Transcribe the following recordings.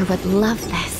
would love this.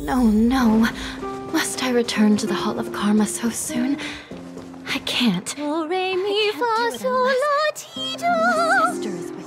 No, no. Must I return to the Hall of Karma so soon? I can't. Do, re, mi, fa, sol, la, ti, do. My sister is with me.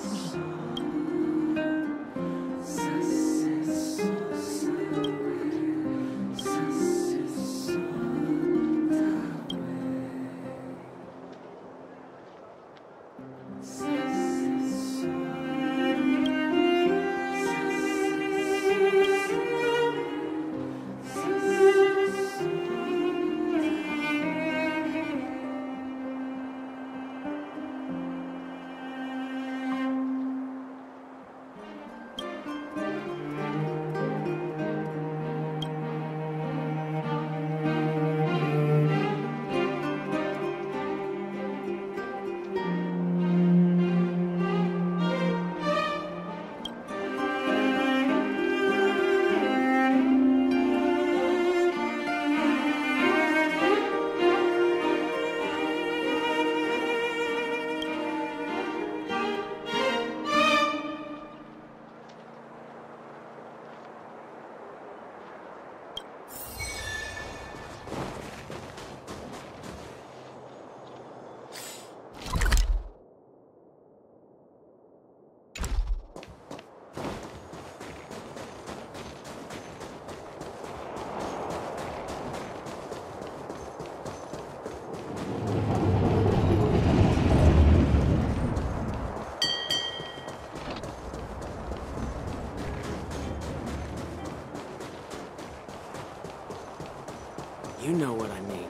You know what I mean.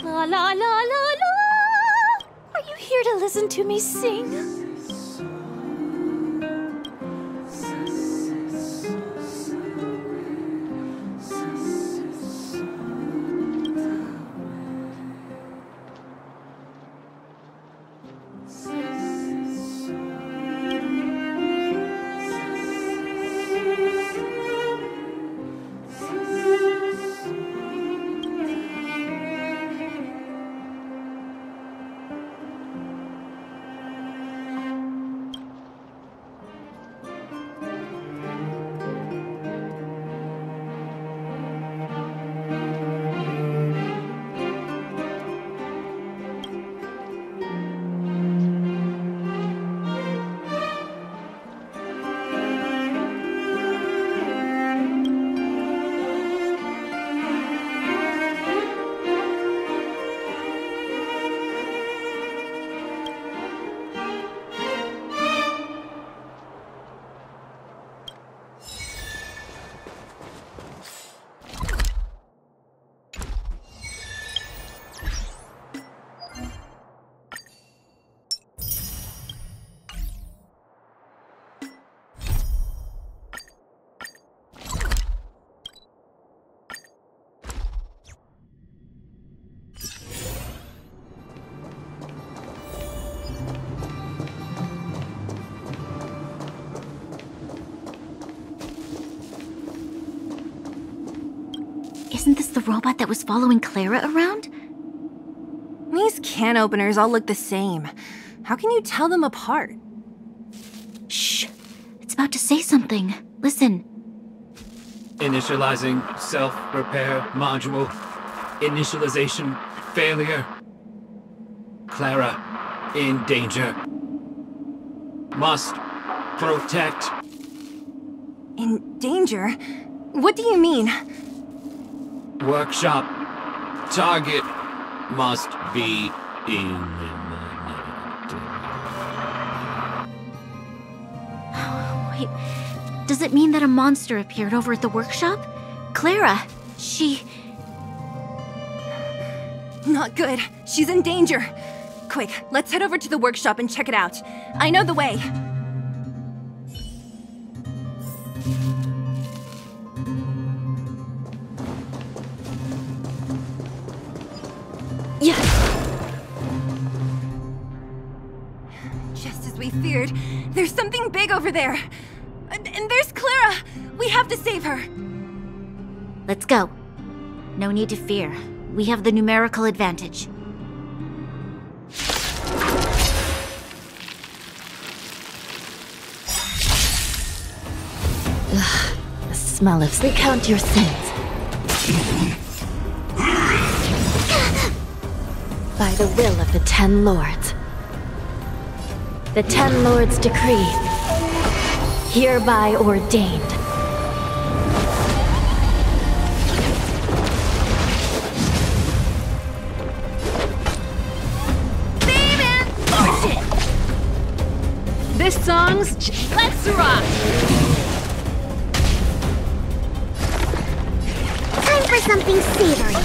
La la la la la. listen to me sing? Isn't this the robot that was following Clara around? These can openers all look the same. How can you tell them apart? Shh. It's about to say something. Listen. Initializing self-repair module. Initialization failure. Clara in danger. Must protect. In danger? What do you mean? Workshop. Target must be eliminated. Wait, does it mean that a monster appeared over at the workshop? Clara, she... Not good. She's in danger. Quick, let's head over to the workshop and check it out. I know the way. Yeah. Just as we feared, there's something big over there. And there's Clara! We have to save her! Let's go. No need to fear. We have the numerical advantage. Ugh, the smell of... Recount your sins. By the will of the 10 Lords. The 10 Lords decree, hereby ordained. This song's Let's Rock! Time for something savory.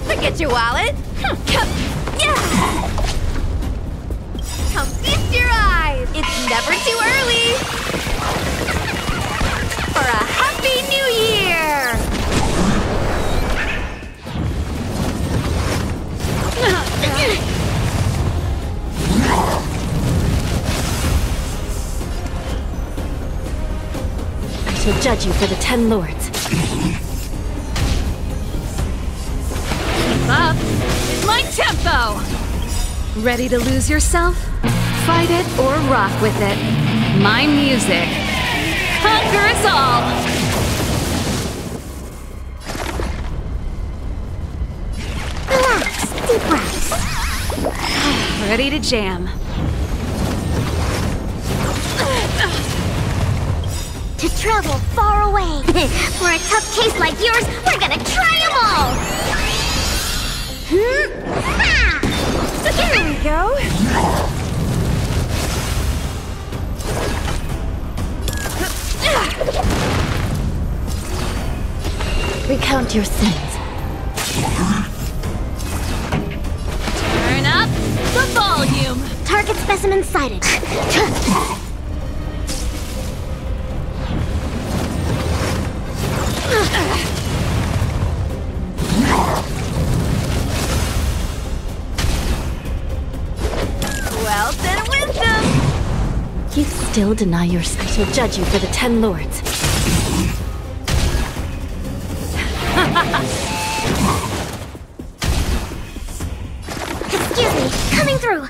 Forget your wallet! Yeah! Come feast your eyes! It's never too early! For a Happy New Year! I shall judge you for the 10 Lords. Keep up! It's my tempo! Ready to lose yourself? Fight it or rock with it. My music. Conquer us all! Relax, deep breaths. Ready to jam. To travel far away. For a tough case like yours, we're gonna try them all! There we go. Recount your sins. Turn up specimen sighted. Well, then wisdom! You still deny your I shall judge you for the 10 lords. Excuse me, coming through.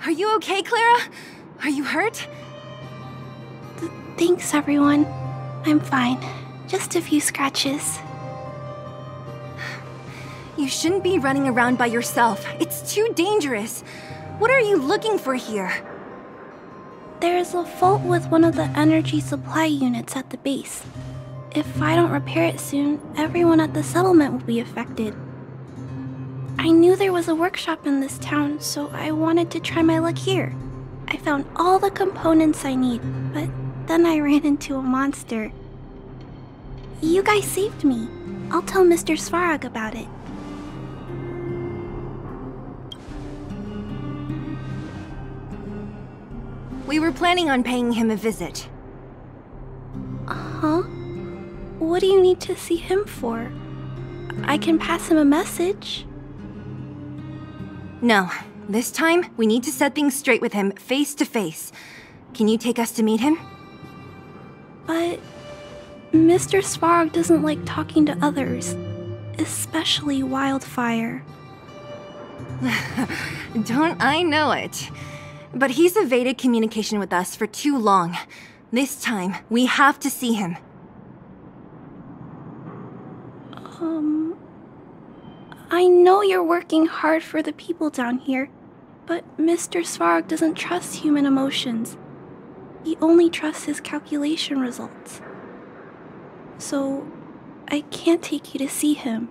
Are you okay, Clara? Are you hurt? Thanks, everyone. I'm fine. Just a few scratches. You shouldn't be running around by yourself. It's too dangerous. What are you looking for here? There's a fault with one of the energy supply units at the base. If I don't repair it soon, everyone at the settlement will be affected. I knew there was a workshop in this town, so I wanted to try my luck here. I found all the components I need, but then I ran into a monster. You guys saved me. I'll tell Mr. Svarog about it. We were planning on paying him a visit. Huh? What do you need to see him for? I can pass him a message. No. This time, we need to set things straight with him face to face. Can you take us to meet him? But Mr. Svarog doesn't like talking to others, especially Wildfire. Don't I know it? But he's evaded communication with us for too long. This time, we have to see him. I know you're working hard for the people down here, but Mr. Svarog doesn't trust human emotions. He only trusts his calculation results. So, I can't take you to see him.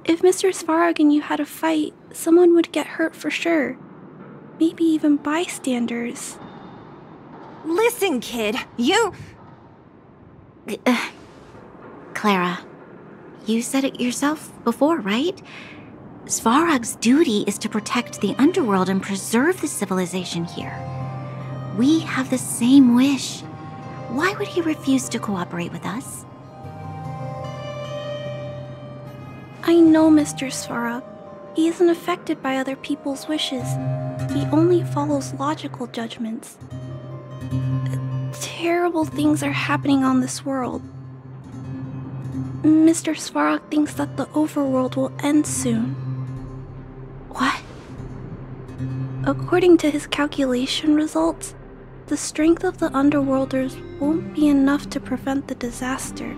If Mr. Svarog and you had a fight, someone would get hurt for sure. Maybe even bystanders. Listen, kid, you... Clara, you said it yourself before, right? Svarog's duty is to protect the underworld and preserve the civilization here. We have the same wish. Why would he refuse to cooperate with us? I know Mr. Svarog. He isn't affected by other people's wishes. He only follows logical judgments. Terrible things are happening on this world. Mr. Svarog thinks that the overworld will end soon. What? According to his calculation results, the strength of the Underworlders won't be enough to prevent the disaster.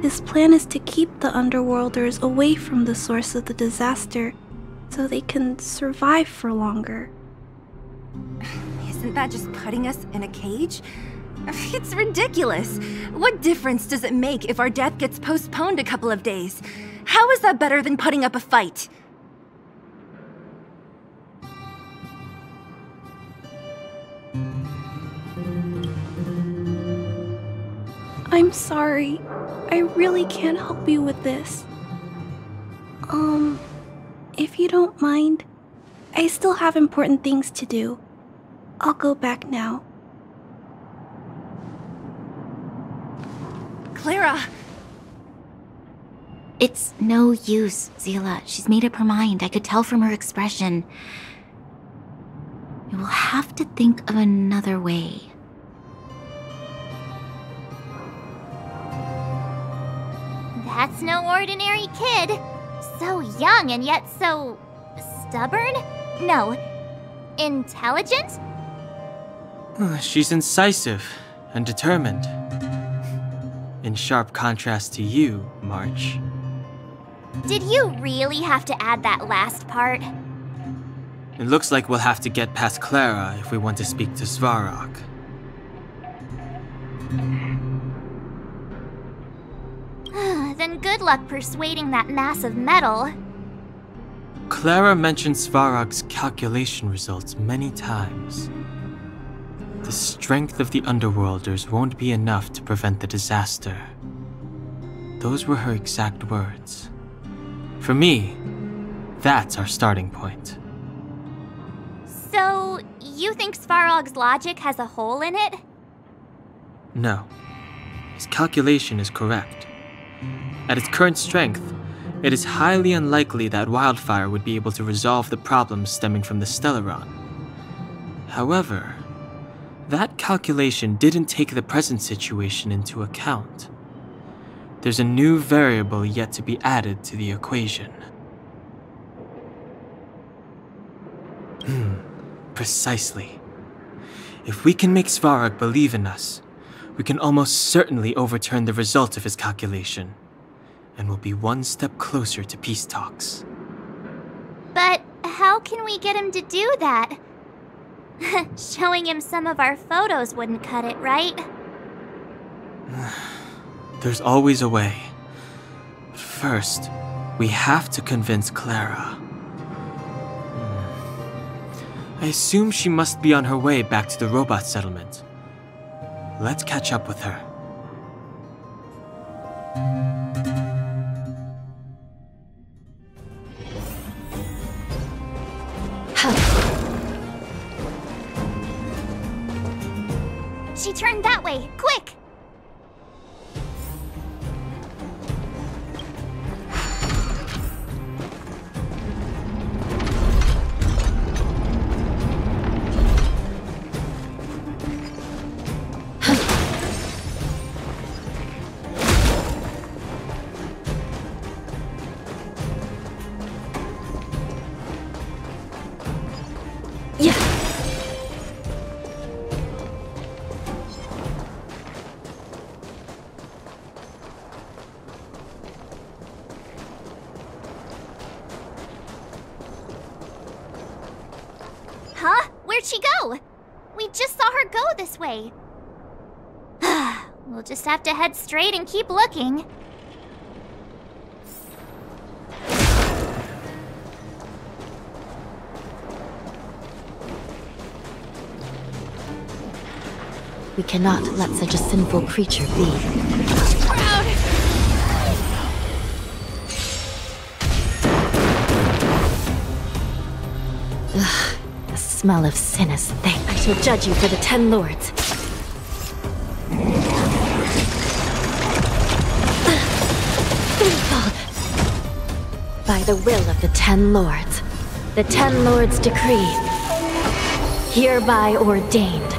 His plan is to keep the Underworlders away from the source of the disaster so they can survive for longer. Isn't that just putting us in a cage? It's ridiculous. What difference does it make if our death gets postponed a couple of days? How is that better than putting up a fight? I'm sorry. I really can't help you with this. If you don't mind, I still have important things to do. I'll go back now. Clara! It's no use, Zila. She's made up her mind. I could tell from her expression. You will have to think of another way. That's no ordinary kid. So young and yet so... stubborn? No. Intelligent? She's incisive and determined. In sharp contrast to you, March. Did you really have to add that last part? It looks like we'll have to get past Clara if we want to speak to Svarog. Then good luck persuading that mass of metal. Clara mentioned Svarog's calculation results many times. The strength of the Underworlders won't be enough to prevent the disaster. Those were her exact words. For me, that's our starting point. So, you think Svarog's logic has a hole in it? No. His calculation is correct. At its current strength, it is highly unlikely that Wildfire would be able to resolve the problems stemming from the Stellaron. However, that calculation didn't take the present situation into account. There's a new variable yet to be added to the equation. Precisely. If we can make Svarog believe in us, we can almost certainly overturn the result of his calculation, and we'll be one step closer to peace talks. But how can we get him to do that? Showing him some of our photos wouldn't cut it, right? There's always a way. But first, we have to convince Clara. I assume she must be on her way back to the robot settlement. Let's catch up with her. She turned that way! Quick! Huh? Where'd she go? We just saw her go this way. We'll just have to head straight and keep looking. We cannot let such a sinful creature be. Ugh, the smell of sin is thick. I shall judge you for the 10 lords. By the will of the 10 lords, the 10 lords decree, hereby ordained.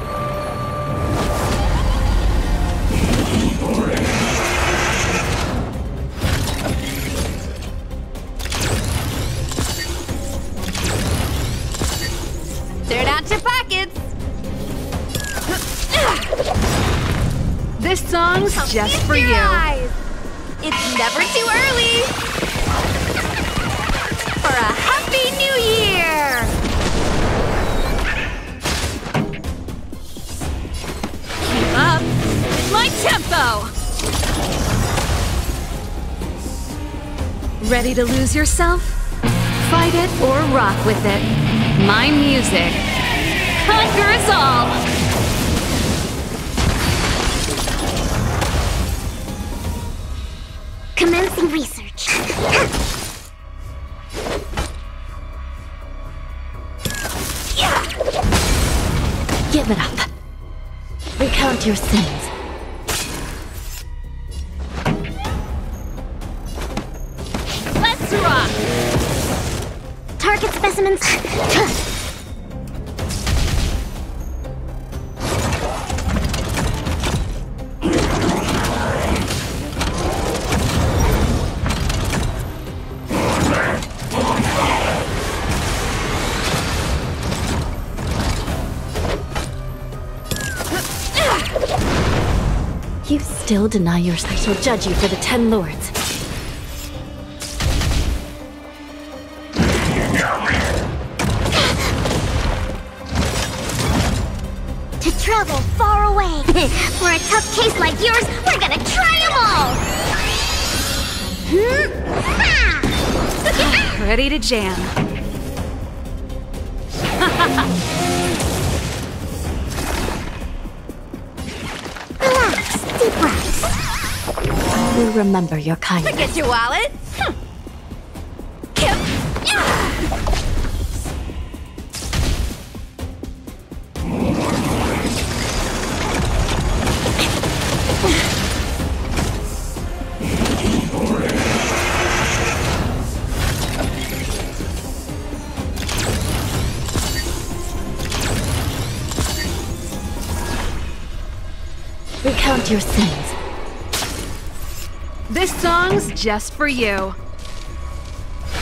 They're not your pockets. This song's just for you. It's never too early for a happy new year! Keep up with my tempo. Ready to lose yourself? Fight it or rock with it. My music conquers all. Commencing research. Give it up. Recount your sins. Let's rock. Target specimens. You still deny yourself. I shall judge you for the 10 lords. To travel far away. For a tough case like yours, we're gonna try them all! Ready to jam. will remember your kindness. Forget your wallet! Recount your sins. This song's just for you.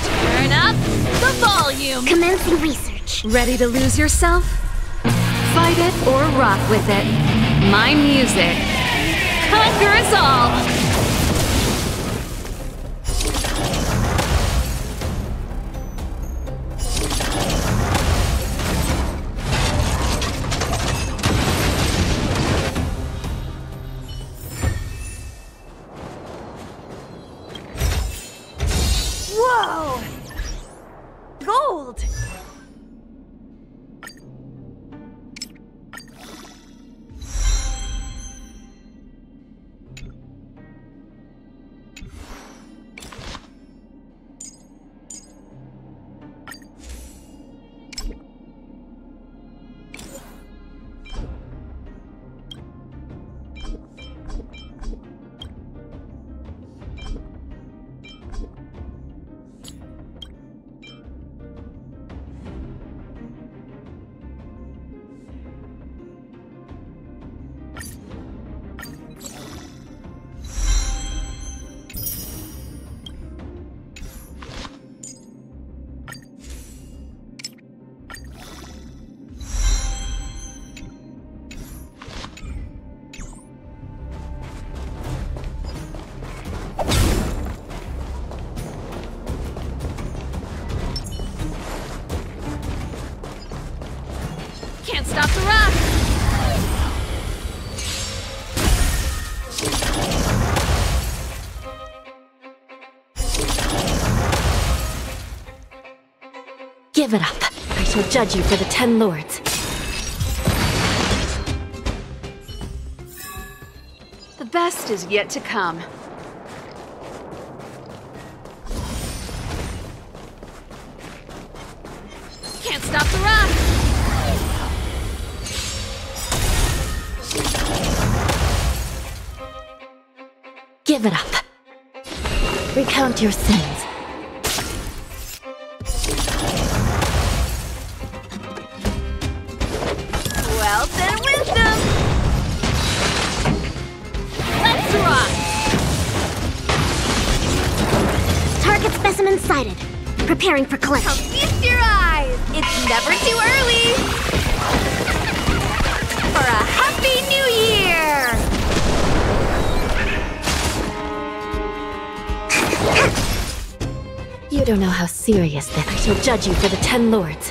Turn up the volume. Commencing research. Ready to lose yourself? Fight it or rock with it. My music. Conquer us all! Whoa! Gold! Can't stop the rock! Give it up. I shall judge you for the 10 lords. The best is yet to come. Can't stop the rock! Give it up. Recount your sins. Well, then wisdom! Let's rock! Target specimen sighted. Preparing for clutch. Feast your eyes! It's never too early! For a Happy New Year! You don't know how serious this. I shall judge you for the 10 lords.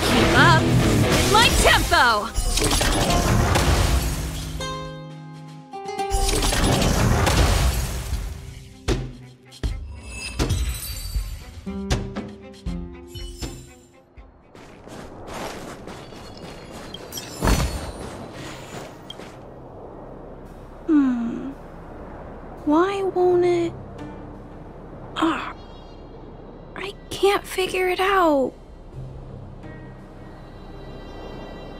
Keep up! It's my tempo! Why won't it? Ah, I can't figure it out.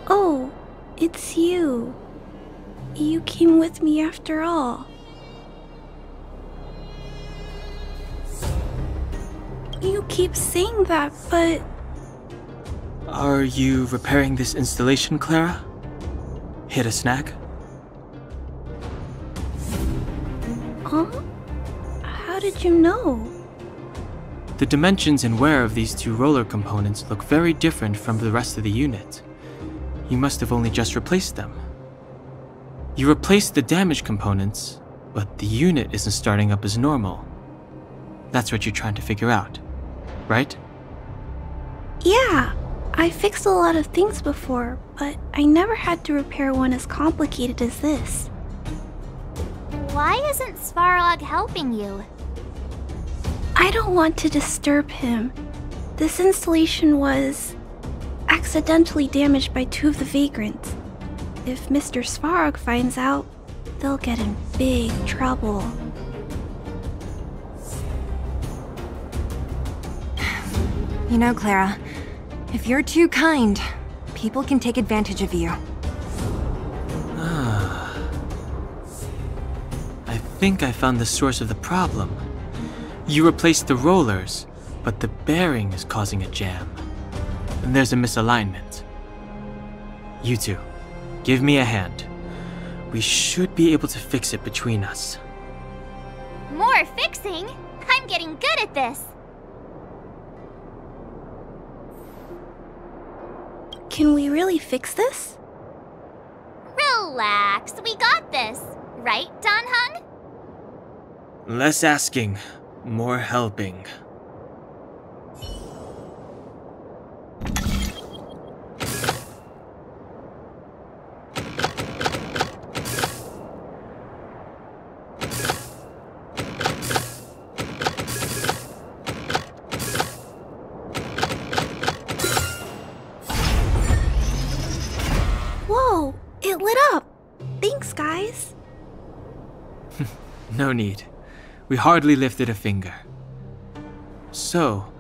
Oh, it's you. You came with me after all. You keep saying that, but... Are you repairing this installation, Clara? Hit a snack? Huh? How did you know? The dimensions and wear of these two roller components look very different from the rest of the unit. You must have only just replaced them. You replaced the damaged components, but the unit isn't starting up as normal. That's what you're trying to figure out, right? Yeah, I fixed a lot of things before, but I never had to repair one as complicated as this. Why isn't Svarog helping you? I don't want to disturb him. This installation was accidentally damaged by 2 of the vagrants. If Mr. Svarog finds out, they'll get in big trouble. You know, Clara, if you're too kind, people can take advantage of you. I think I found the source of the problem. You replaced the rollers, but the bearing is causing a jam. And there's a misalignment. You two, give me a hand. We should be able to fix it between us. More fixing? I'm getting good at this. Can we really fix this? Relax, we got this. Right, Don Hung? Less asking, more helping. Whoa, it lit up! Thanks, guys. No need. We hardly lifted a finger. So,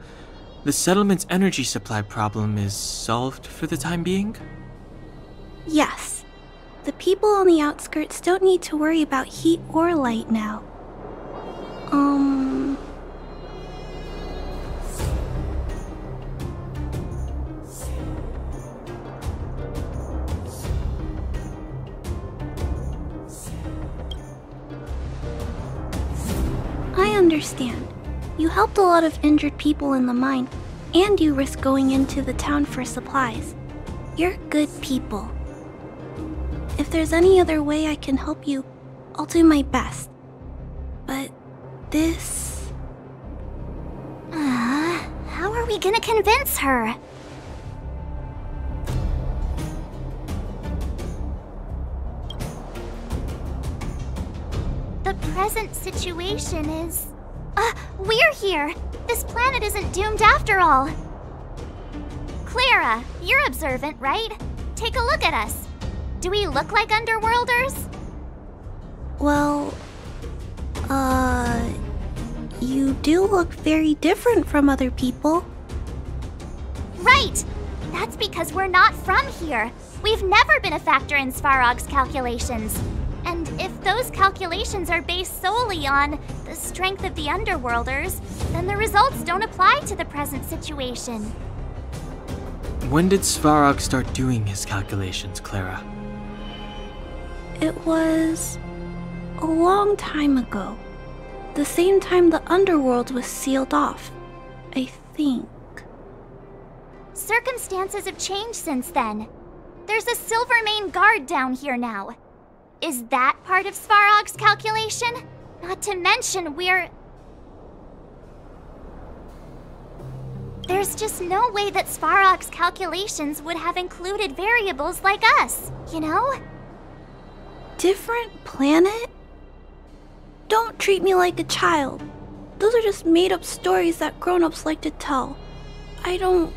the settlement's energy supply problem is solved for the time being? Yes. The people on the outskirts don't need to worry about heat or light now. I understand. You helped a lot of injured people in the mine, and you risked going into the town for supplies. You're good people. If there's any other way I can help you, I'll do my best. But this... How are we gonna convince her? The present situation is... we're here! This planet isn't doomed after all! Clara, you're observant, right? Take a look at us. Do we look like Underworlders? Well... You do look very different from other people. Right! That's because we're not from here. We've never been a factor in Svarog's calculations. And if those calculations are based solely on the strength of the Underworlders, then the results don't apply to the present situation. When did Svarog start doing his calculations, Clara? It was... a long time ago. The same time the Underworld was sealed off, I think. Circumstances have changed since then. There's a Silvermane guard down here now. Is that part of Svarog's calculation? Not to mention There's just no way that Svarog's calculations would have included variables like us, you know? Different planet? Don't treat me like a child. Those are just made-up stories that grown-ups like to tell. I don't...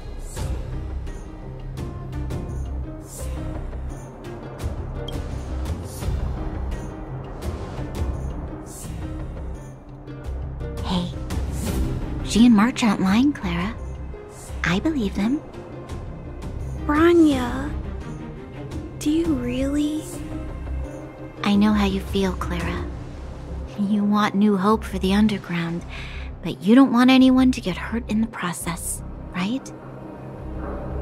Hey, she and March aren't lying, Clara. I believe them. Branya... Do you really? I know how you feel, Clara. You want new hope for the underground, but you don't want anyone to get hurt in the process, right?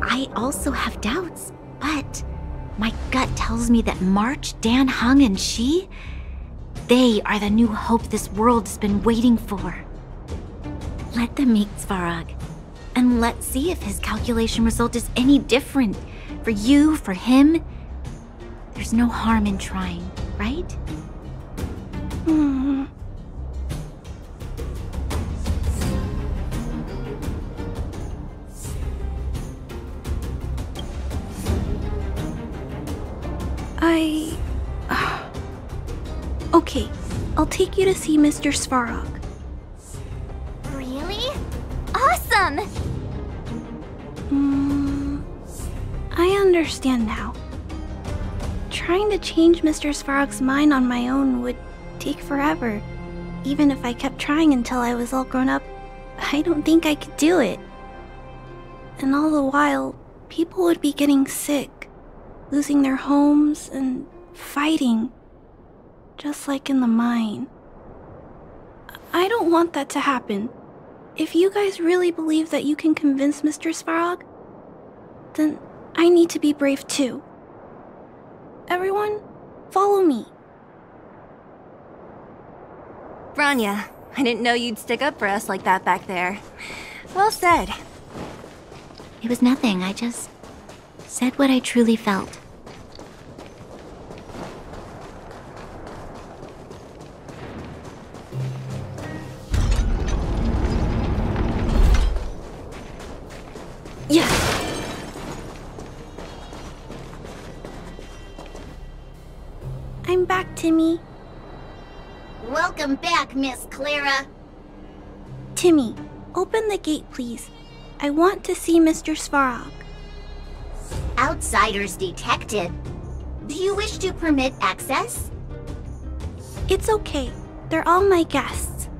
I also have doubts, but my gut tells me that March, Dan Hung, and she, they are the new hope this world has been waiting for. Let them meet Svarog, and let's see if his calculation result is any different. For you, for him, there's no harm in trying, right? Okay, I'll take you to see Mr. Svarog. Really? Awesome! understand now. Trying to change Mr. Svarog's mind on my own would take forever. Even if I kept trying until I was all grown up, I don't think I could do it. And all the while, people would be getting sick, losing their homes, and fighting. Just like in the mine. I don't want that to happen. If you guys really believe that you can convince Mr. Svarog, then I need to be brave too. Everyone, follow me. Rania, I didn't know you'd stick up for us like that back there. Well said. It was nothing, I just said what I truly felt. Yes! I'm back, Timmy. Welcome back, Miss Clara. Timmy, open the gate, please. I want to see Mr. Svarog. Outsiders detected. Do you wish to permit access? It's okay. They're all my guests.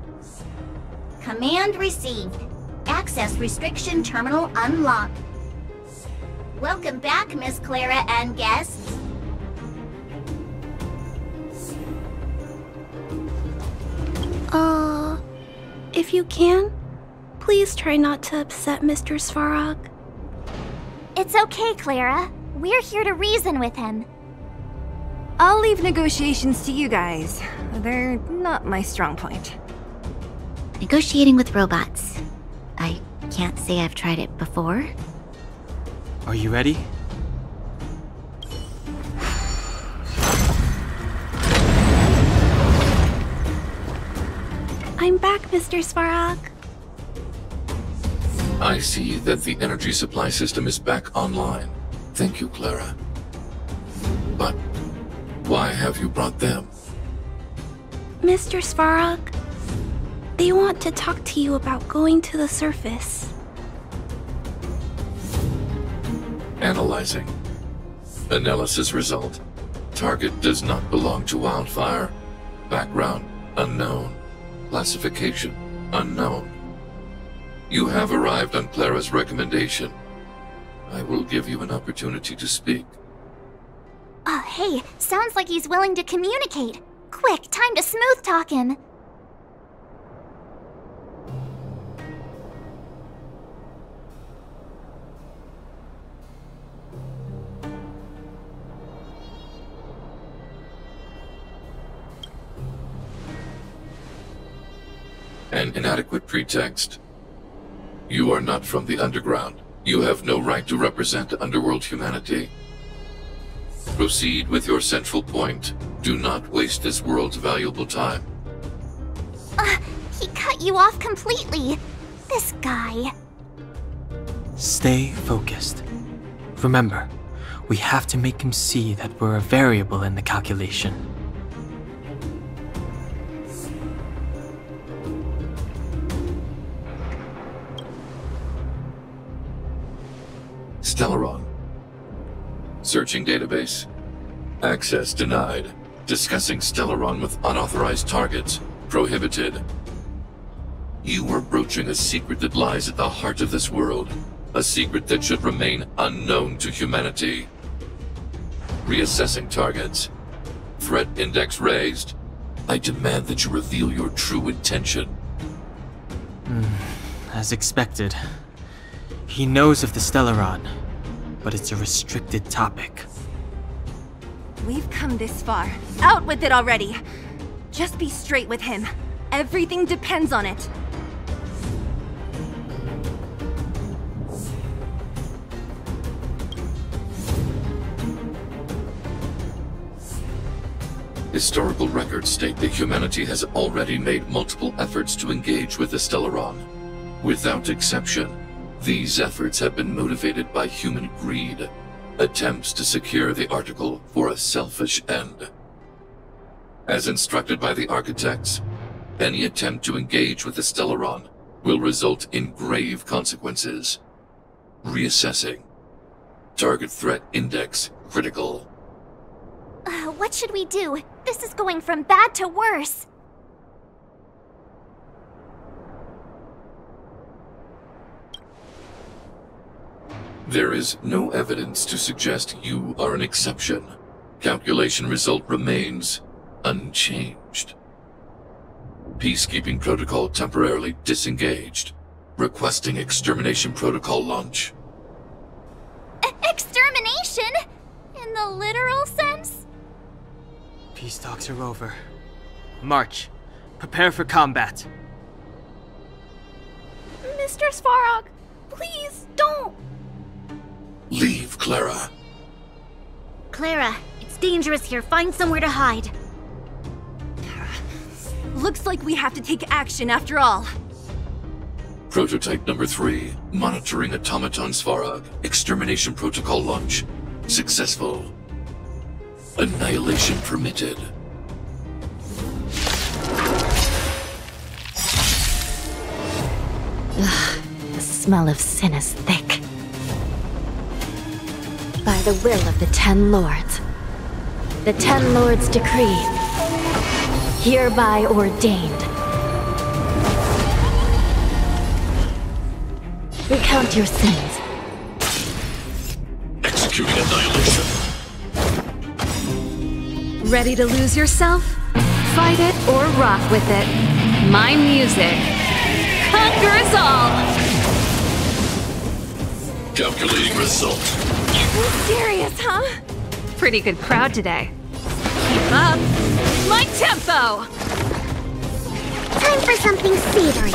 Command received. Access restriction terminal unlocked. Welcome back, Miss Clara and guests. If you can, please try not to upset Mr. Svarog. It's okay, Clara. We're here to reason with him. I'll leave negotiations to you guys. They're not my strong point. Negotiating with robots. I can't say I've tried it before. Are you ready? I'm back, Mr. Svarog. I see that the energy supply system is back online. Thank you, Clara. But why have you brought them? Mr. Svarog, they want to talk to you about going to the surface. Analyzing. Analysis result. Target does not belong to Wildfire. Background unknown. Classification unknown. You have arrived on Clara's recommendation. I will give you an opportunity to speak. Hey, sounds like he's willing to communicate. Quick, time to smooth talk him. An inadequate pretext. You are not from the underground. You have no right to represent underworld humanity. Proceed with your central point. Do not waste this world's valuable time. He cut you off completely. This guy. Stay focused. Remember, we have to make him see that we're a variable in the calculation. Stellaron. Searching database. Access denied. Discussing Stellaron with unauthorized targets. Prohibited. You are broaching a secret that lies at the heart of this world. A secret that should remain unknown to humanity. Reassessing targets. Threat index raised. I demand that you reveal your true intention. As expected. He knows of the Stellaron, but it's a restricted topic. We've come this far. Out with it already! Just be straight with him. Everything depends on it. Historical records state that humanity has already made multiple efforts to engage with the Stellaron. Without exception, these efforts have been motivated by human greed, attempts to secure the article for a selfish end. As instructed by the architects, any attempt to engage with the Stellaron will result in grave consequences. Reassessing. Target threat index critical. What should we do? This is going from bad to worse. There is no evidence to suggest you are an exception. Calculation result remains unchanged. Peacekeeping protocol temporarily disengaged. Requesting extermination protocol launch. Extermination? In the literal sense? Peace talks are over. March. Prepare for combat. Mr. Svarog, please don't! Leave, Clara. Clara, it's dangerous here. Find somewhere to hide. Looks like we have to take action after all. Prototype number 3. Monitoring automaton Svarog. Extermination protocol launch. Successful. Annihilation permitted. The smell of sin is thick. By the will of the Ten Lords. The Ten Lords decree. Hereby ordained. Recount your sins. Executing annihilation. Ready to lose yourself? Fight it or rock with it. My music conquers all! Calculating result. Serious, huh? Pretty good crowd today. Keep up! My tempo! Time for something savory.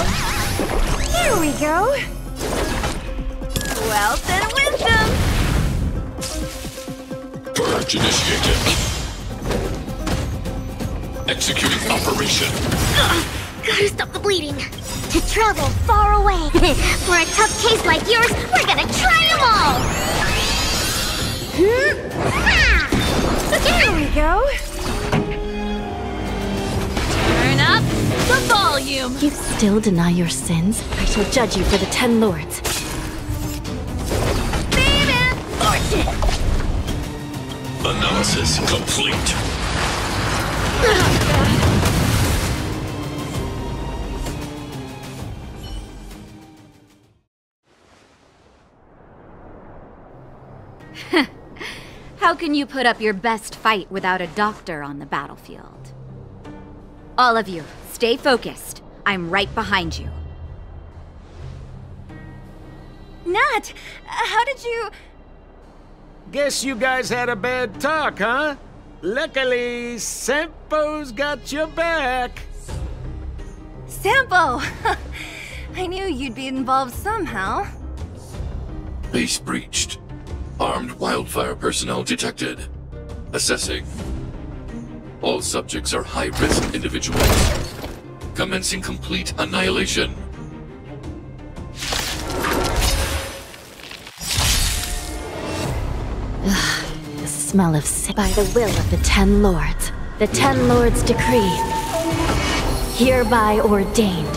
Here we go. Wealth and wisdom! Purge initiated. Executing operation. Gotta stop the bleeding. To travel far away. For a tough case like yours, we're gonna try them all! Here we go. Turn up the volume! You still deny your sins? I shall judge you for the Ten Lords. Analysis complete. How can you put up your best fight without a doctor on the battlefield? All of you, stay focused. I'm right behind you. Nat, how did you... Guess you guys had a bad talk, huh? Luckily, Sampo's got your back. Sampo! I knew you'd be involved somehow. Base breached. Armed wildfire personnel detected. Assessing. All subjects are high-risk individuals. Commencing complete annihilation. The smell of sin. By the will of the Ten Lords. The Ten Lords decree. Hereby ordained.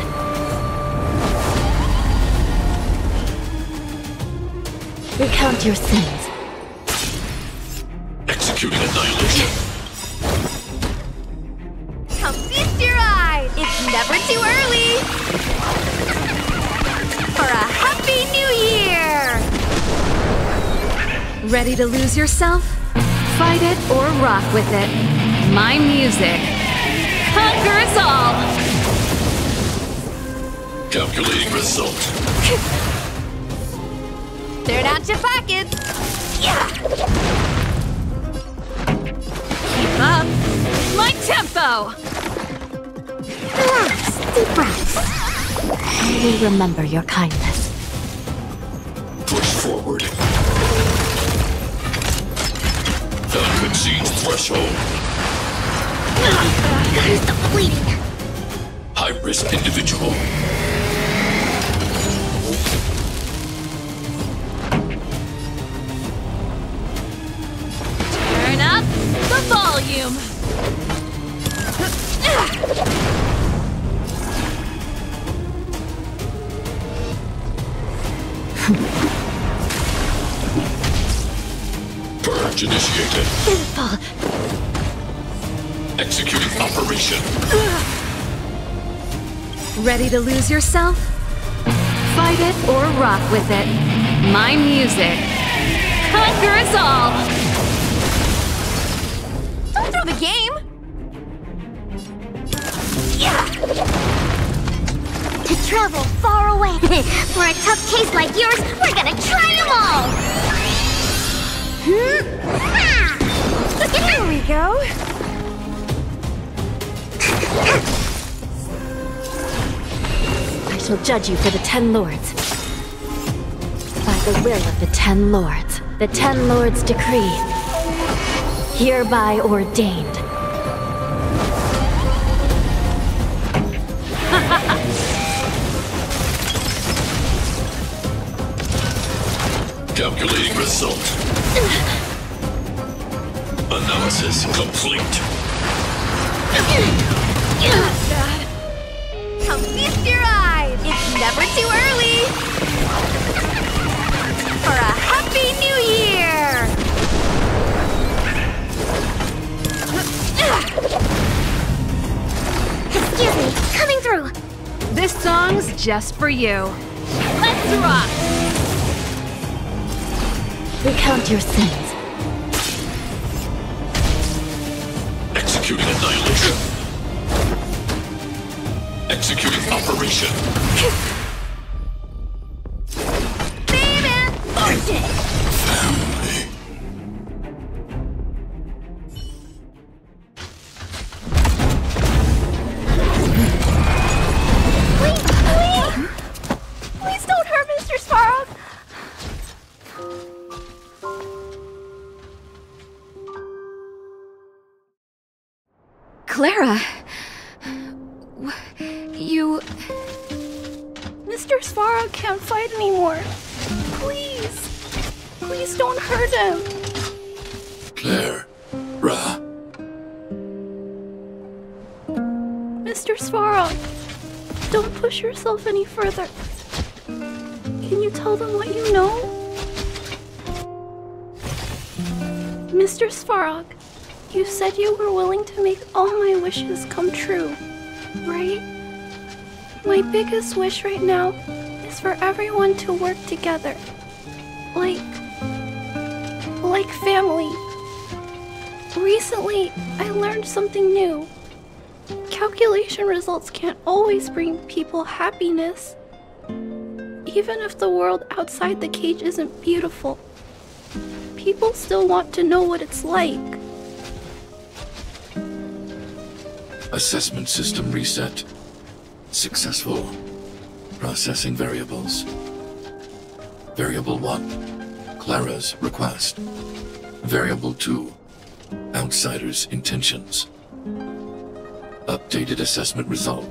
Recount your sins. Executing annihilation. Now feast your eyes! It's never too early! For a Happy New Year! Ready to lose yourself? Fight it or rock with it. My music conquers all! Calculating result. Turn out your pockets! Yeah! Keep up! My tempo! Relax, deep breaths. I will remember your kindness. Push forward. Value exceeds threshold. Gotta stop the bleeding. High-risk individual. Turn up the volume! Charge initiated. Executing operation. Ready to lose yourself? Fight it or rock with it. My music conquers all! Don't throw the game! To travel far away. For a tough case like yours, we're gonna try them all! There we go! I shall judge you for the 10 Lords. By the will of the 10 Lords, the 10 Lords decree, hereby ordained. Calculating result. Analysis complete. Come feast your eyes! It's never too early! For a Happy New Year! Excuse me, coming through. This song's just for you. Let's rock! Recount your sins. Executing annihilation. Executing operation. Family. Please don't hurt Mr. Svarog! Clara... You... Mr. Svarog can't fight anymore. Please. Please don't hurt him. Claire. Ra. Mr. Svarog, don't push yourself any further. Can you tell them what you know? Mr. Svarog, you said you were willing to make all my wishes come true, right? My biggest wish right now is for everyone to work together. Like family. Recently, I learned something new. Calculation results can't always bring people happiness. Even if the world outside the cage isn't beautiful, people still want to know what it's like. Assessment system reset. Successful. Processing variables. Variable 1. Clara's request. Variable 2. Outsider's intentions. Updated assessment result.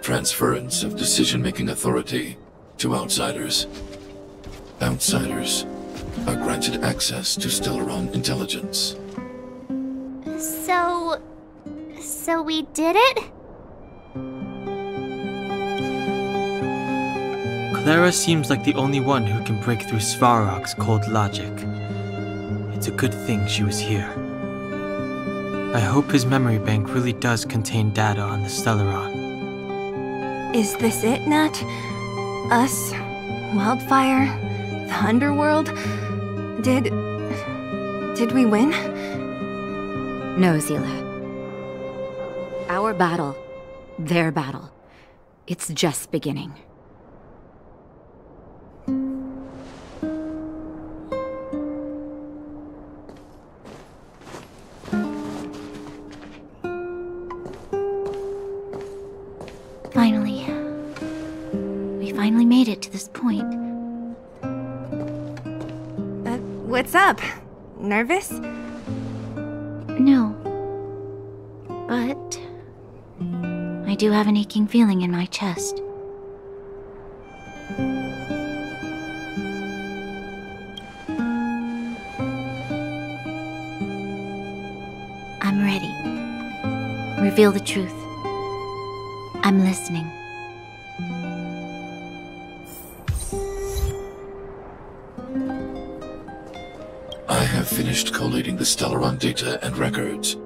Transference of decision-making authority to outsiders. Outsiders are granted access to Stellaron intelligence. So we did it? Clara seems like the only one who can break through Svarog's cold logic. It's a good thing she was here. I hope his memory bank really does contain data on the Stellaron. Is this it, Nat? Us? Wildfire? The underworld? Did we win? No, Zila. Our battle, their battle, it's just beginning. Finally. We finally made it to this point. What's up? Nervous? No. But I do have an aching feeling in my chest. I'm ready. Reveal the truth. I'm listening. I I have finished collating the Stellaron data and records.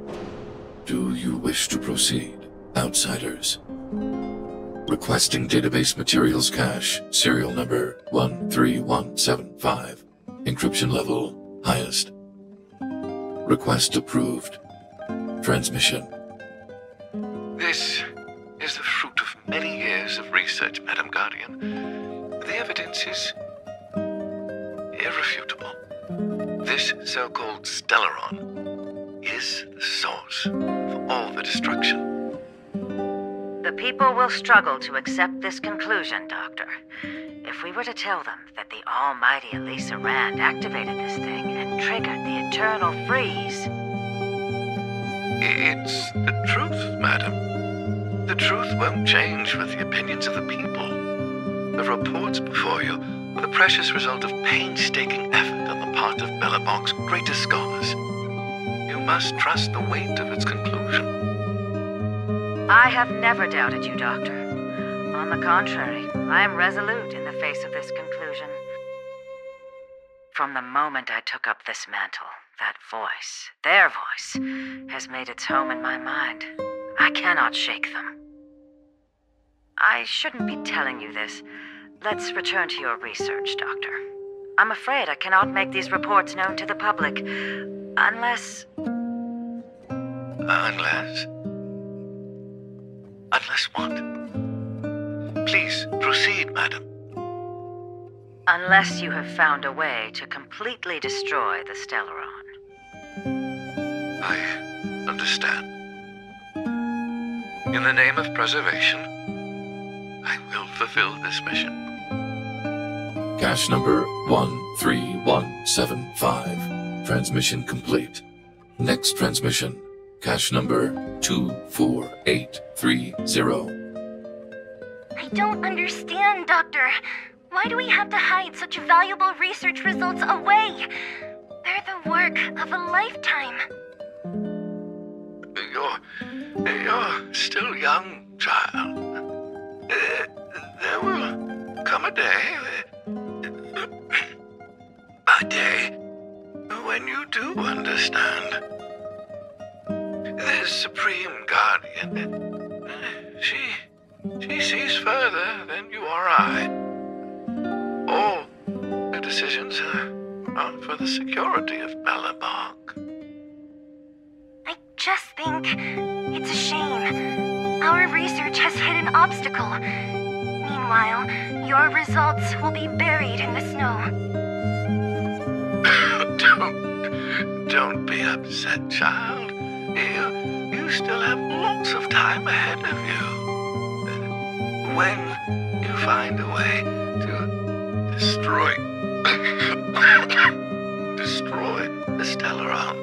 Do you wish to proceed, outsiders? Requesting database materials cache, serial number 13175. Encryption level, highest. Request approved. Transmission. This is the fruit of many years of research, Madam Guardian. The evidence is irrefutable. This so-called Stellaron is the source of all the destruction. The people will struggle to accept this conclusion, Doctor. If we were to tell them that the almighty Elisa Rand activated this thing and triggered the eternal freeze... It's the truth, madam. The truth won't change with the opinions of the people. The reports before you are the precious result of painstaking effort on the part of Belobog's greatest scholars. You must trust the weight of its conclusion. I have never doubted you, Doctor. On the contrary, I am resolute in the face of this conclusion. From the moment I took up this mantle, that voice, their voice, has made its home in my mind. I cannot shake them. I shouldn't be telling you this. Let's return to your research, Doctor. I'm afraid I cannot make these reports known to the public, unless... Unless what? Please, proceed, madam. Unless you have found a way to completely destroy the Stellaron. I understand. In the name of preservation, I will fulfill this mission. Cache number 13175. Transmission complete. Next transmission. Cache number 24830. I don't understand, Doctor. Why do we have to hide such valuable research results away? They're the work of a lifetime. You're still young, child. There will come a day when you do understand. This Supreme Guardian, she sees further than you or I. All her decisions are for the security of Belobog. I just think it's a shame. Our research has hit an obstacle. Meanwhile, your results will be buried in the snow. Don't be upset, child. You still have lots of time ahead of you. When you find a way to destroy the Stellaron,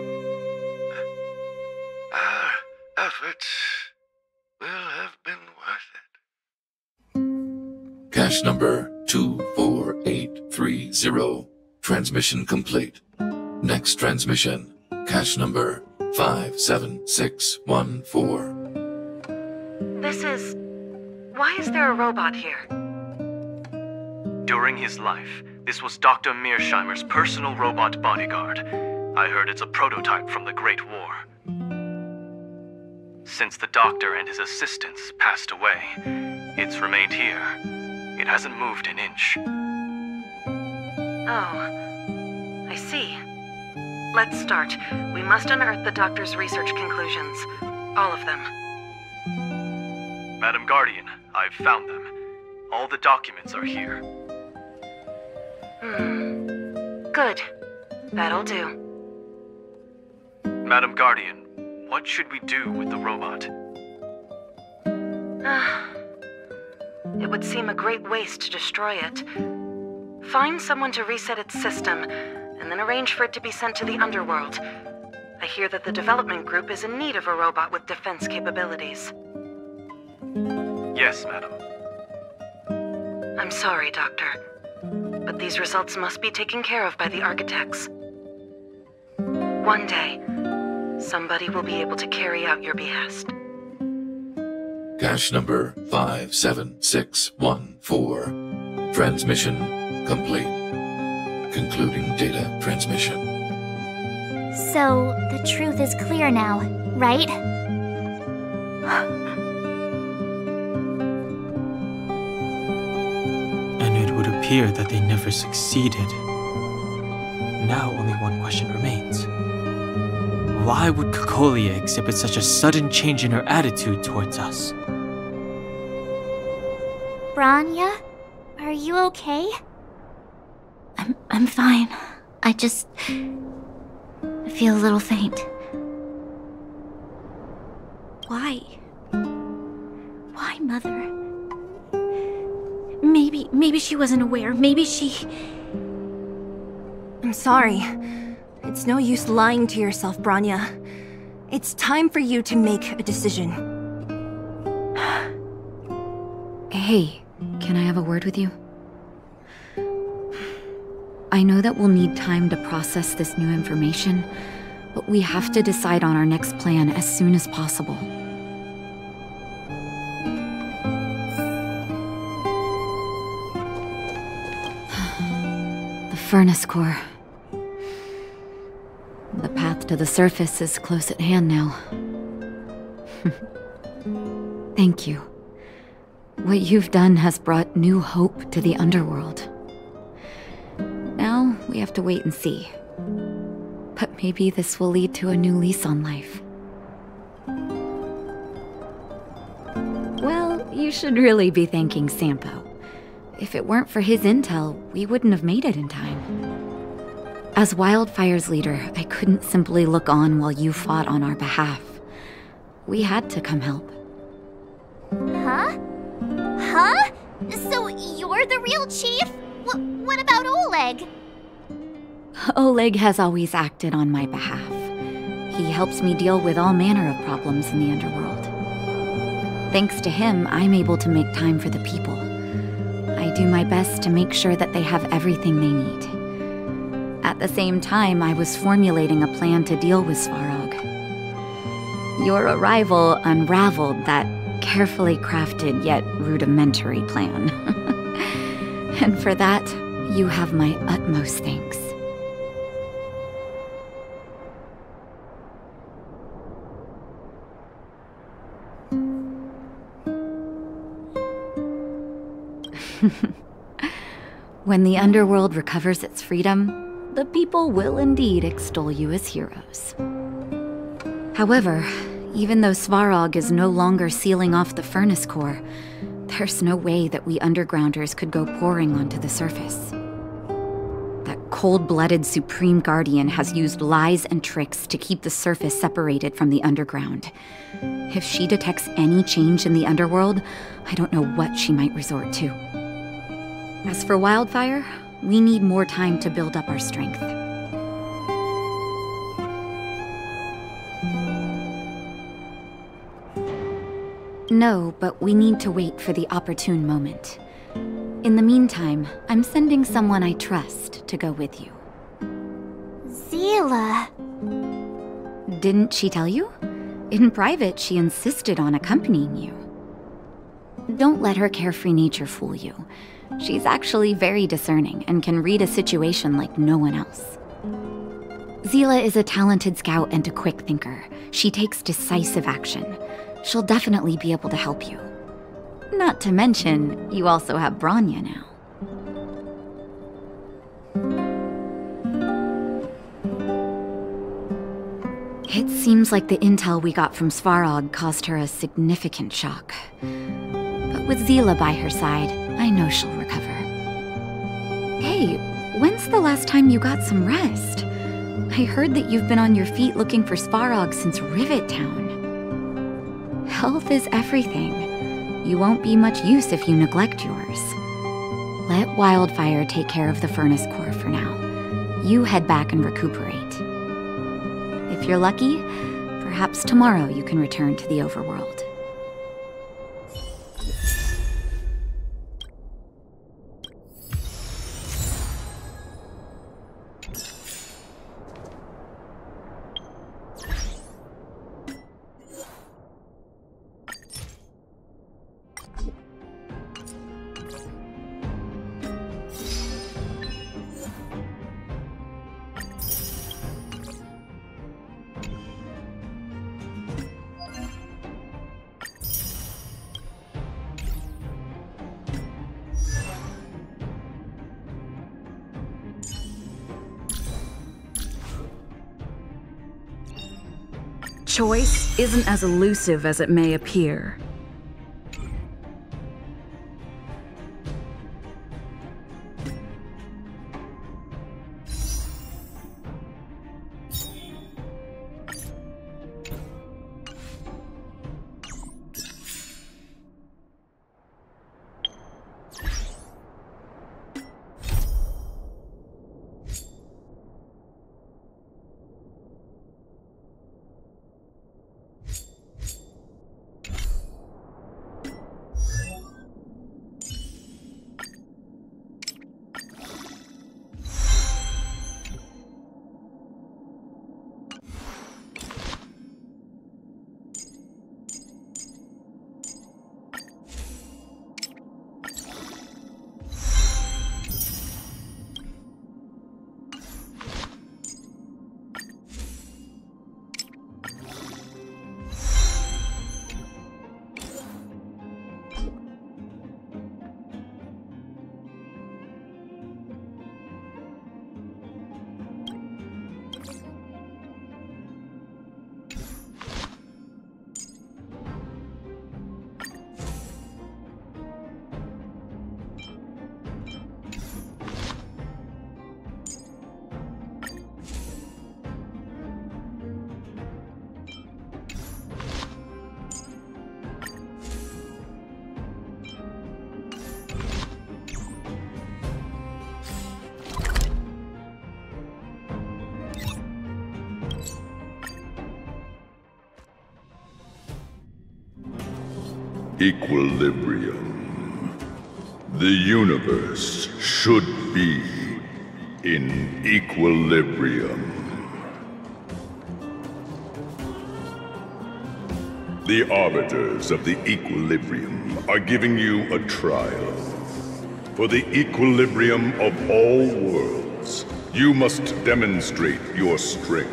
our efforts will have been worth it. Cache number 24830. Transmission complete. Next transmission. Cache number 57614. This is... Why is there a robot here? During his life, this was Dr. Mearsheimer's personal robot bodyguard. I heard it's a prototype from the Great War. Since the doctor and his assistants passed away, it's remained here. It hasn't moved an inch. Oh, I see. Let's start. We must unearth the doctor's research conclusions. All of them. Madam Guardian, I've found them. All the documents are here. Good. That'll do. Madam Guardian, what should we do with the robot? It would seem a great waste to destroy it. Find someone to reset its system, and then arrange for it to be sent to the underworld. I hear that the development group is in need of a robot with defense capabilities. Yes, madam. I'm sorry, Doctor, but these results must be taken care of by the architects. One day, somebody will be able to carry out your behest. Cache number 57614. Transmission complete. Concluding data transmission. So, the truth is clear now, right? And it would appear that they never succeeded. Now only one question remains. Why would Cocolia exhibit such a sudden change in her attitude towards us? Branya, are you okay? I'm fine. I feel a little faint. Why? Why, Mother? Maybe she wasn't aware. Maybe she... I'm sorry. It's no use lying to yourself, Branya. It's time for you to make a decision. Hey, can I have a word with you? I know that we'll need time to process this new information, but we have to decide on our next plan as soon as possible. The furnace core. The path to the surface is close at hand now. Thank you. What you've done has brought new hope to the underworld. Now, we have to wait and see. But maybe this will lead to a new lease on life. Well, you should really be thanking Sampo. If it weren't for his intel, we wouldn't have made it in time. As Wildfire's leader, I couldn't simply look on while you fought on our behalf. We had to come help. Huh? Huh? So you're the real chief? What about Oleg? Oleg has always acted on my behalf. He helps me deal with all manner of problems in the underworld. Thanks to him, I'm able to make time for the people. I do my best to make sure that they have everything they need. At the same time, I was formulating a plan to deal with Svarog. Your arrival unraveled that carefully crafted yet rudimentary plan. And for that, you have my utmost thanks. When the underworld recovers its freedom, the people will indeed extol you as heroes. However, even though Svarog is no longer sealing off the furnace core, there's no way that we undergrounders could go pouring onto the surface. That cold-blooded Supreme Guardian has used lies and tricks to keep the surface separated from the underground. If she detects any change in the underworld, I don't know what she might resort to. As for Wildfire, we need more time to build up our strength. No, but we need to wait for the opportune moment. In the meantime, I'm sending someone I trust to go with you. Zila. Didn't she tell you? In private, she insisted on accompanying you. Don't let her carefree nature fool you. She's actually very discerning and can read a situation like no one else. Zila is a talented scout and a quick thinker. She takes decisive action. She'll definitely be able to help you. Not to mention, you also have Branya now. It seems like the intel we got from Svarog caused her a significant shock. But with Zila by her side, I know she'll recover. Hey, when's the last time you got some rest? I heard that you've been on your feet looking for Svarog since Rivet Town. Health is everything. You won't be much use if you neglect yours. Let Wildfire take care of the furnace core for now. You head back and recuperate. If you're lucky, perhaps tomorrow you can return to the overworld. Choice isn't as elusive as it may appear. Equilibrium. The universe should be in equilibrium. The arbiters of the equilibrium are giving you a trial. For the equilibrium of all worlds, you must demonstrate your strength.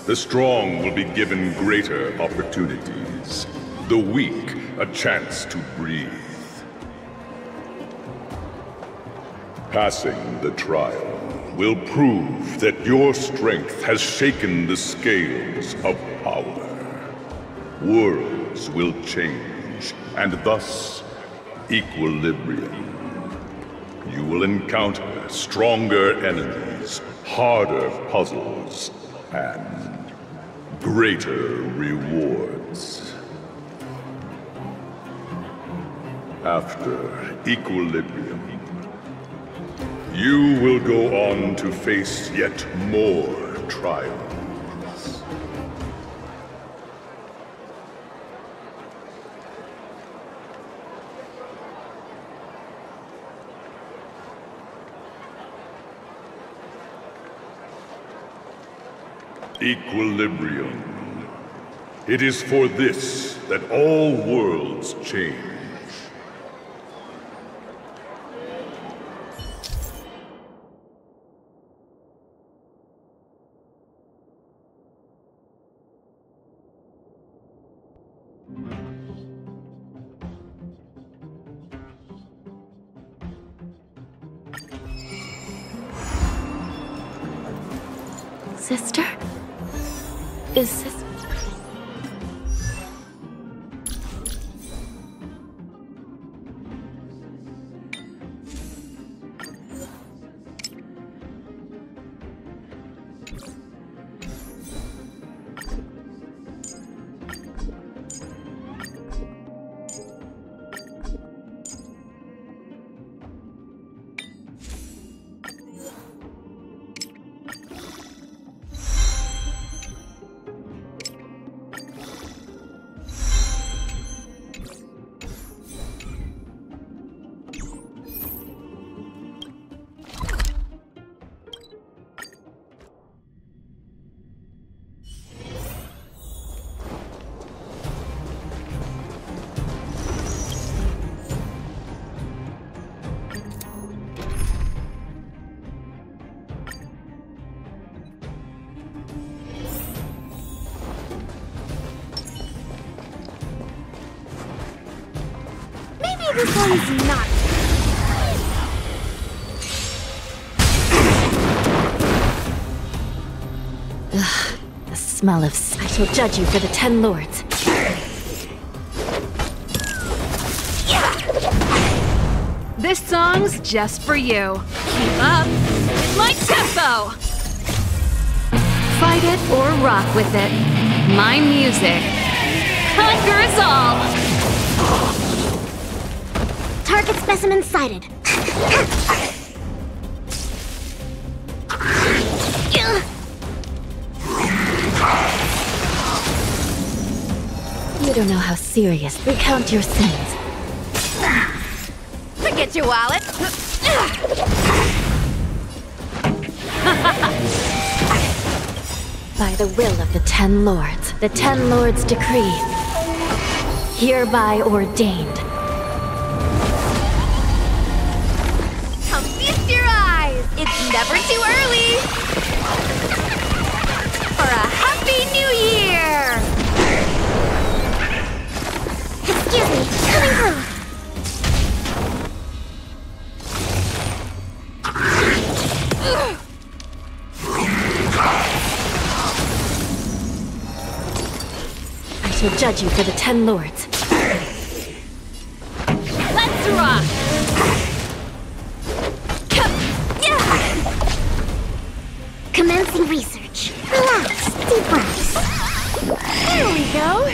The strong will be given greater opportunities. The weak, a chance to breathe. Passing the trial will prove that your strength has shaken the scales of power. Worlds will change, and thus, equilibrium. You will encounter stronger enemies, harder puzzles, and greater rewards. After equilibrium, you will go on to face yet more trials. Equilibrium. It is for this that all worlds change. Sister? Is this... This one's not. Ugh, the smell of... I shall judge you for the 10 lords. This song's just for you. Keep up. It's my tempo! Fight it or rock with it. My music conquers all! Target specimen sighted. You don't know how serious. Recount your sins. Forget your wallet. By the will of the 10 lords, the 10 lords decree, hereby ordained. Come feast your eyes. It's never too early. For a happy new year. Excuse me, coming through. I shall judge you for the 10 lords. Let's rock! Commencing research. Relax, deep breaths. There we go.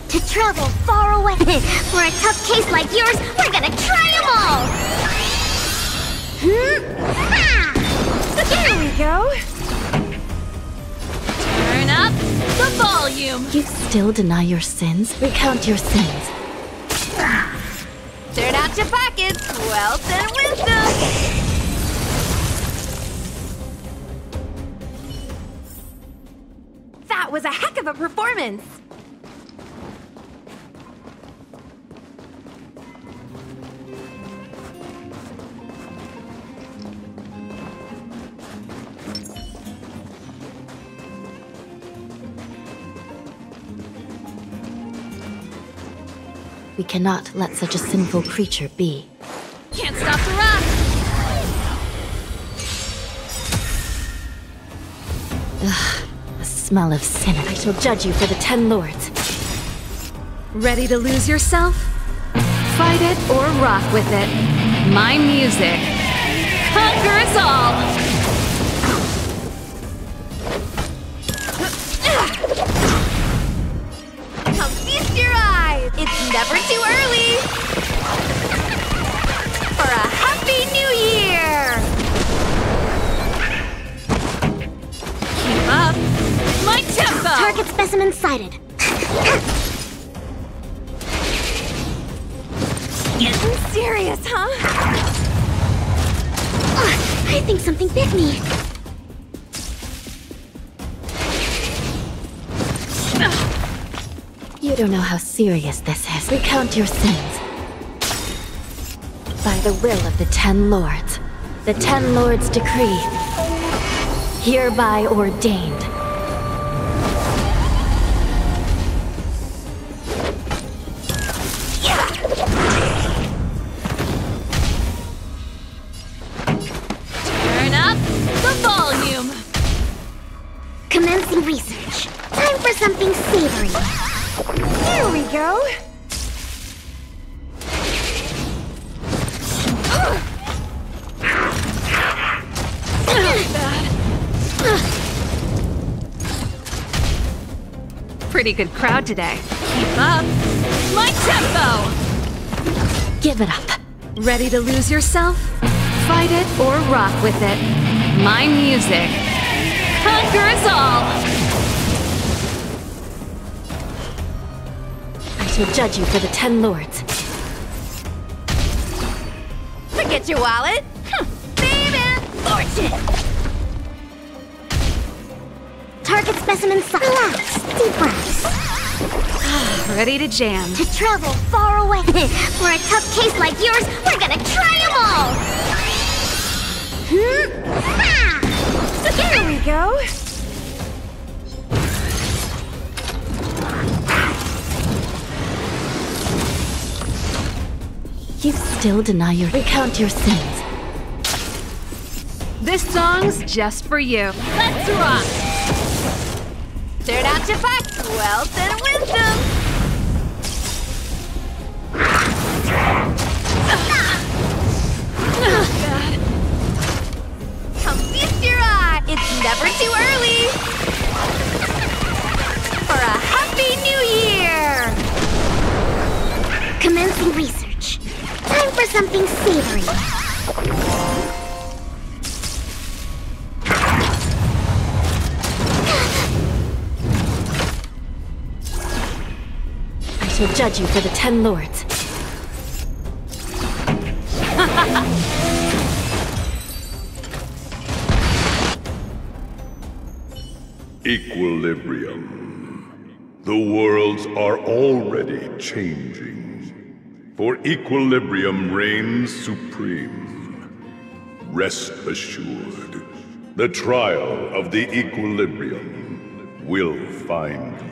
To travel far away. For a tough case like yours, we're gonna try them all! There we go. Turn up the volume! You still deny your sins? Recount your sins. Turn out your pockets. Wealth and wisdom. That was a heck of a performance. We cannot let such a sinful creature be. Can't stop the rock! Ugh, the smell of sin. I shall judge you for the 10 lords. Ready to lose yourself? Fight it or rock with it. My music conquers all! Come feast your eyes. It's never too early. For a happy new year. Keep up. My tempo! Target specimen sighted. Getting serious, huh? I think something bit me. You don't know how serious this is. Recount your sins. By the will of the 10 lords, the 10 lords decree, hereby ordained. Turn up the volume! Commencing research. Time for something savory. There we go. Pretty good crowd today. Keep up. My tempo! Give it up. Ready to lose yourself? Fight it or rock with it. My music conquers all! I shall judge you for the 10 lords. Forget your wallet. Baby! Fortune! Target specimen sighted. Relax, deep breaths. Ready to jam. To travel far away. For a tough case like yours, we're gonna try them all! There we go. You still deny recount your sins. This song's just for you. Let's rock! Turn out to back wealth and wisdom! Oh, God. Come feast your eye! It's never too early! For a happy new year! Commencing research. Time for something savory. I shall judge you for the 10 lords. Equilibrium. The worlds are already changing. For equilibrium reigns supreme. Rest assured, the trial of the equilibrium will find you.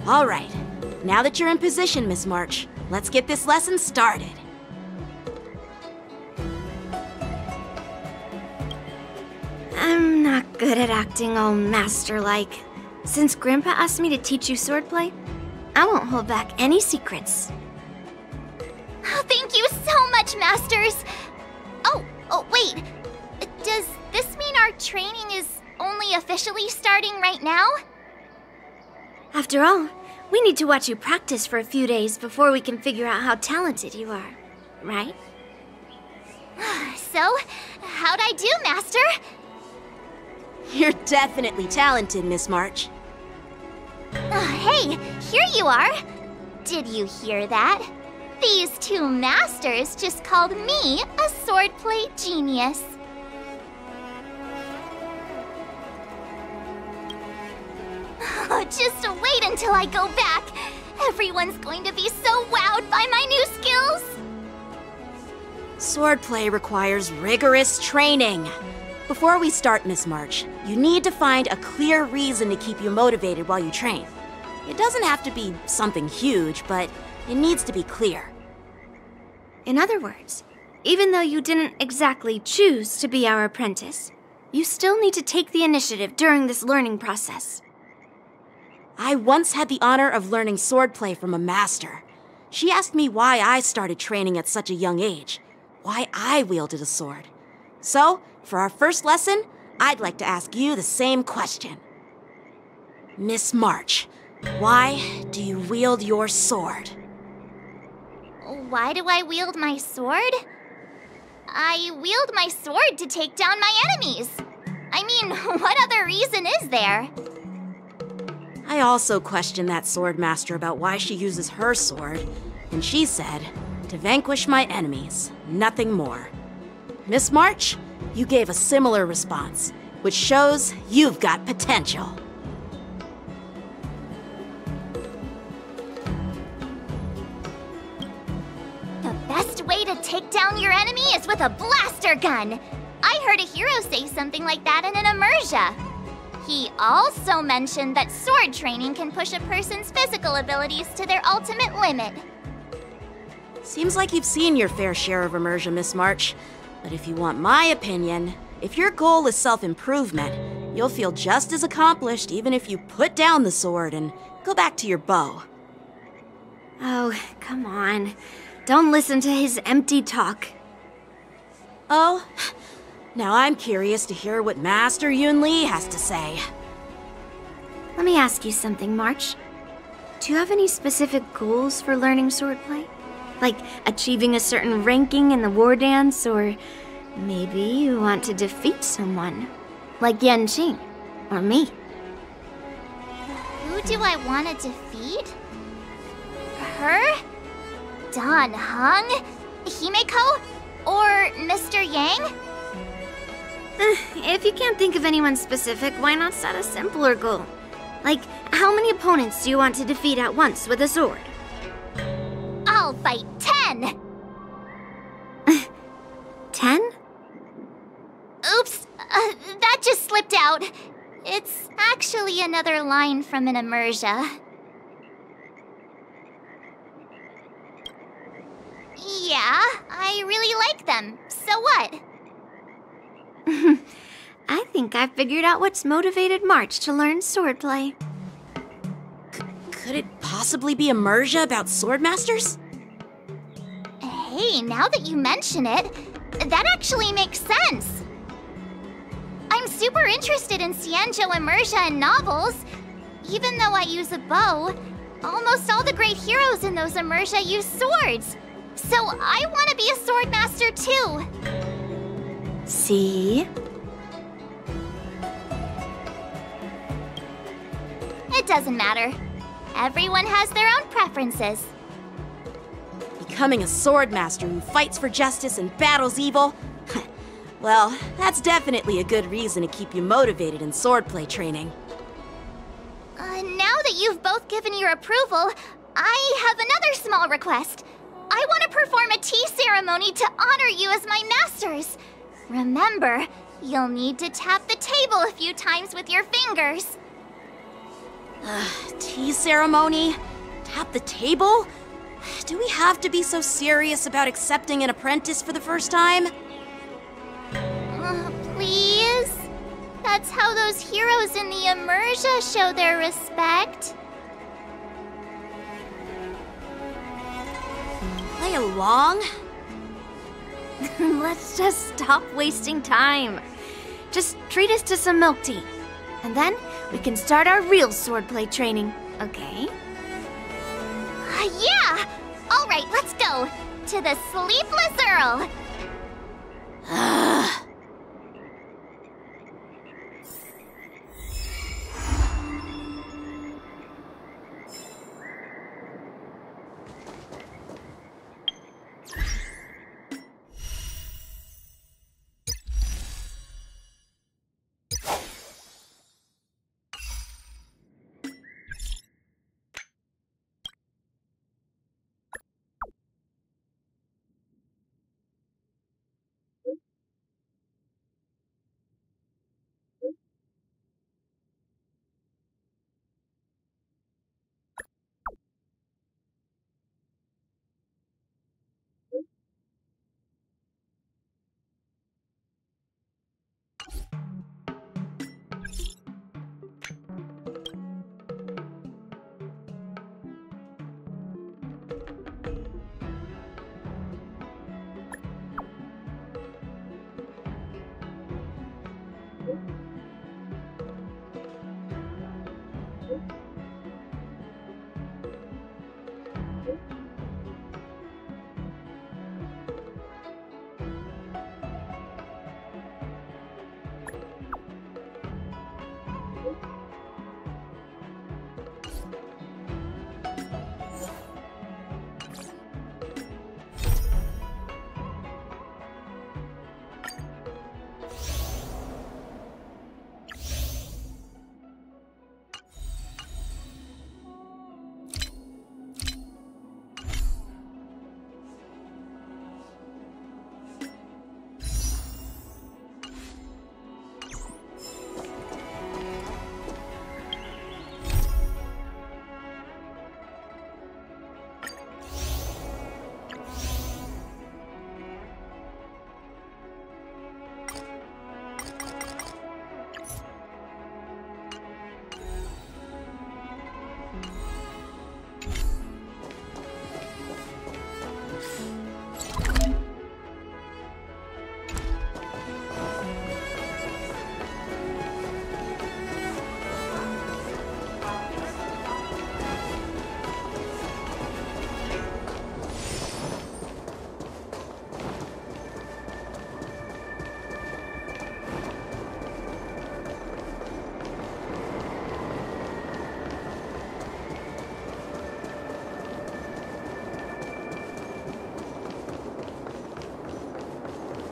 All right. Now that you're in position, Miss March, let's get this lesson started. I'm not good at acting all master-like. Since Grandpa asked me to teach you swordplay, I won't hold back any secrets. Oh, thank you so much, Masters! Oh, wait. Does this mean our training is only officially starting right now? After all, we need to watch you practice for a few days before we can figure out how talented you are, right? So, how'd I do, Master? You're definitely talented, Miss March. Hey, here you are! Did you hear that? These two masters just called me a swordplay genius. Just wait until I go back. Everyone's going to be so wowed by my new skills. Swordplay requires rigorous training. Before we start, Miss March, you need to find a clear reason to keep you motivated while you train. It doesn't have to be something huge, but it needs to be clear. In other words, even though you didn't exactly choose to be our apprentice, you still need to take the initiative during this learning process. I once had the honor of learning swordplay from a master. She asked me why I started training at such a young age, why I wielded a sword. So, for our first lesson, I'd like to ask you the same question. Miss March, why do you wield your sword? Why do I wield my sword? I wield my sword to take down my enemies. I mean, what other reason is there? I also questioned that sword master about why she uses her sword, and she said, to vanquish my enemies, nothing more. Miss March, you gave a similar response, which shows you've got potential. The best way to take down your enemy is with a blaster gun. I heard a hero say something like that in an immersia. He also mentioned that sword training can push a person's physical abilities to their ultimate limit. Seems like you've seen your fair share of immersion, Miss March. But if you want my opinion, if your goal is self-improvement, you'll feel just as accomplished even if you put down the sword and go back to your bow. Oh, come on. Don't listen to his empty talk. Oh, now I'm curious to hear what Master Yun Li has to say. Let me ask you something, March. Do you have any specific goals for learning swordplay? Like achieving a certain ranking in the war dance, or maybe you want to defeat someone, like Yan Qing, or me. Who do I want to defeat? Her? Dan Heng? Himeko? Or Mr. Yang? If you can't think of anyone specific, why not set a simpler goal? Like, how many opponents do you want to defeat at once with a sword? I'll fight 10! 10? Oops, that just slipped out. It's actually another line from an immersia. Yeah, I really like them. So what? I think I figured out what's motivated March to learn swordplay. Could it possibly be immersia about swordmasters? Hey, now that you mention it, that actually makes sense. I'm super interested in Xianzhou immersia and novels. Even though I use a bow, almost all the great heroes in those immersia use swords. So I want to be a swordmaster too. See? It doesn't matter. Everyone has their own preferences. Becoming a swordmaster who fights for justice and battles evil? Well, that's definitely a good reason to keep you motivated in swordplay training. Now that you've both given your approval, I have another small request. I want to perform a tea ceremony to honor you as my masters. Remember, you'll need to tap the table a few times with your fingers. Tea ceremony? Tap the table? Do we have to be so serious about accepting an apprentice for the first time? Please? That's how those heroes in the immersia show their respect. Play along? Let's just stop wasting time. Just treat us to some milk tea. And then we can start our real swordplay training, okay? Yeah! Alright, let's go! To the Sleepless Earl!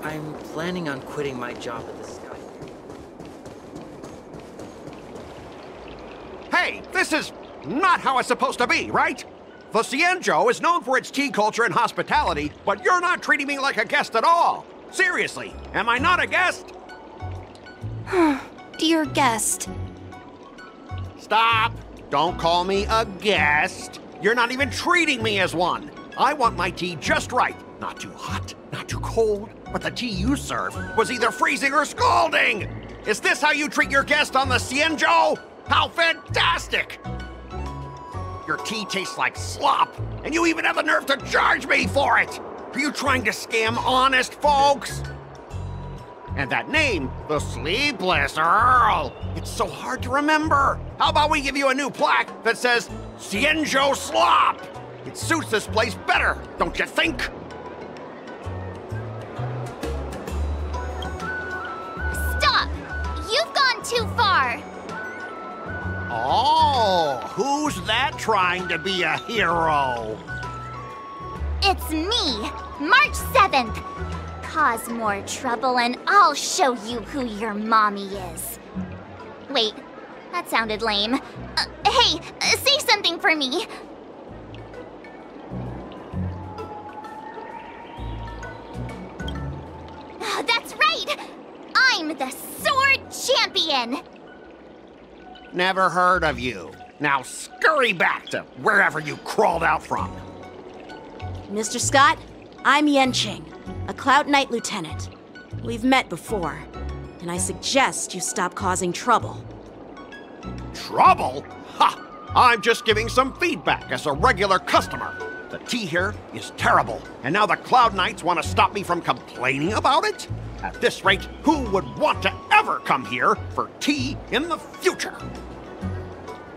I'm planning on quitting my job at the Sky. Hey, this is not how it's supposed to be, right? The Cienjo is known for its tea culture and hospitality, but you're not treating me like a guest at all. Seriously, am I not a guest? Dear guest. Stop! Don't call me a guest. You're not even treating me as one. I want my tea just right. Not too hot, not too cold, but the tea you serve was either freezing or scalding. Is this how you treat your guest on the Cienjo? How fantastic! Your tea tastes like slop, and you even have the nerve to charge me for it! Are you trying to scam honest folks? And that name, the Sleepless Earl, it's so hard to remember. How about we give you a new plaque that says Cienjo Slop? It suits this place better, don't you think? Stop! You've gone too far! Oh, who's that trying to be a hero? It's me, March 7th. Cause more trouble and I'll show you who your mommy is. Wait, that sounded lame. Hey, say something for me. That's right! I'm the Sword Champion! Never heard of you. Now scurry back to wherever you crawled out from. Mr. Scott, I'm Yenching, a Cloud Knight Lieutenant. We've met before, and I suggest you stop causing trouble. Trouble? Ha! I'm just giving some feedback as a regular customer. The tea here is terrible, and now the Cloud Knights want to stop me from complaining about it? At this rate, who would want to ever come here for tea in the future?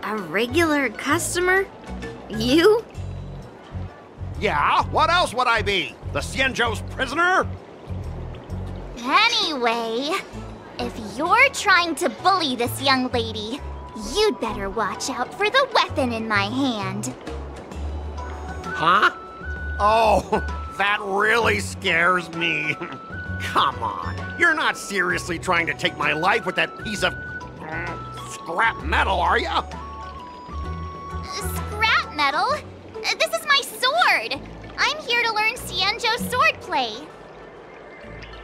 A regular customer? You? Yeah, what else would I be? The Cienjo's prisoner? Anyway, if you're trying to bully this young lady, you'd better watch out for the weapon in my hand. Huh? Oh, that really scares me. Come on, you're not seriously trying to take my life with that piece of scrap metal, are ya? Scrap metal? This is my sword! I'm here to learn Cienjo swordplay.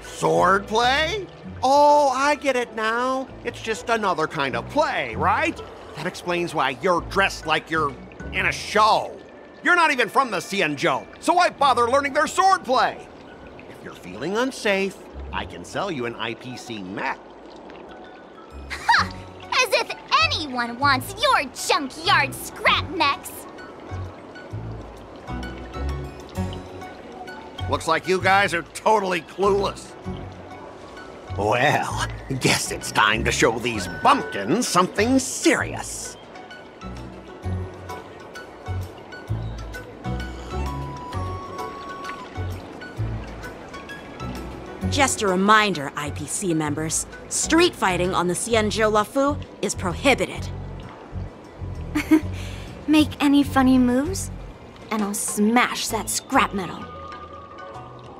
Swordplay? Oh, I get it now. It's just another kind of play, right? That explains why you're dressed like you're in a show. You're not even from the Cienjo, so why bother learning their swordplay? If you're feeling unsafe, I can sell you an IPC mech. anyone wants your junkyard scrap mechs! Looks like you guys are totally clueless. Well, guess it's time to show these bumpkins something serious. Just a reminder, IPC members, street fighting on the Xianzhou Lafu is prohibited. Make any funny moves, and I'll smash that scrap metal.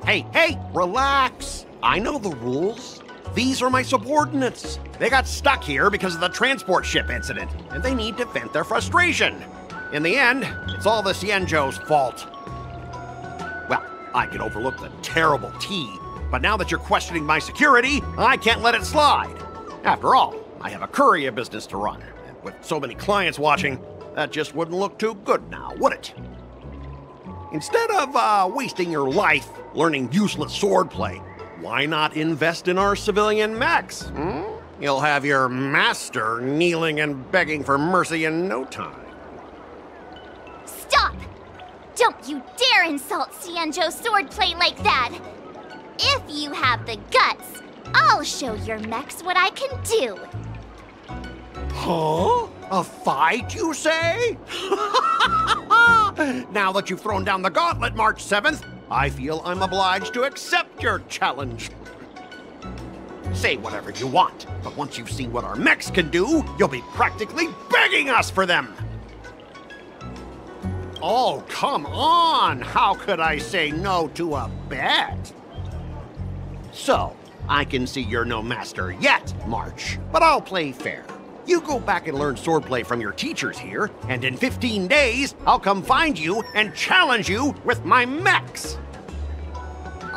Hey, relax. I know the rules. These are my subordinates. They got stuck here because of the transport ship incident, and they need to vent their frustration. In the end, it's all the Xianzhou's fault. Well, I can overlook the terrible tea, but now that you're questioning my security, I can't let it slide. After all, I have a courier business to run, and with so many clients watching, that just wouldn't look too good now, would it? Instead of wasting your life learning useless swordplay, why not invest in our civilian mechs? You'll have your master kneeling and begging for mercy in no time. Stop! Don't you dare insult Xianzhou swordplay like that! If you have the guts, I'll show your mechs what I can do. Huh? A fight, you say? Now that you've thrown down the gauntlet, March 7th, I feel I'm obliged to accept your challenge. Say whatever you want, but once you've seen what our mechs can do, you'll be practically begging us for them. Oh, come on! How could I say no to a bet? So, I can see you're no master yet, March, but I'll play fair. You go back and learn swordplay from your teachers here, and in 15 days, I'll come find you and challenge you with my mechs.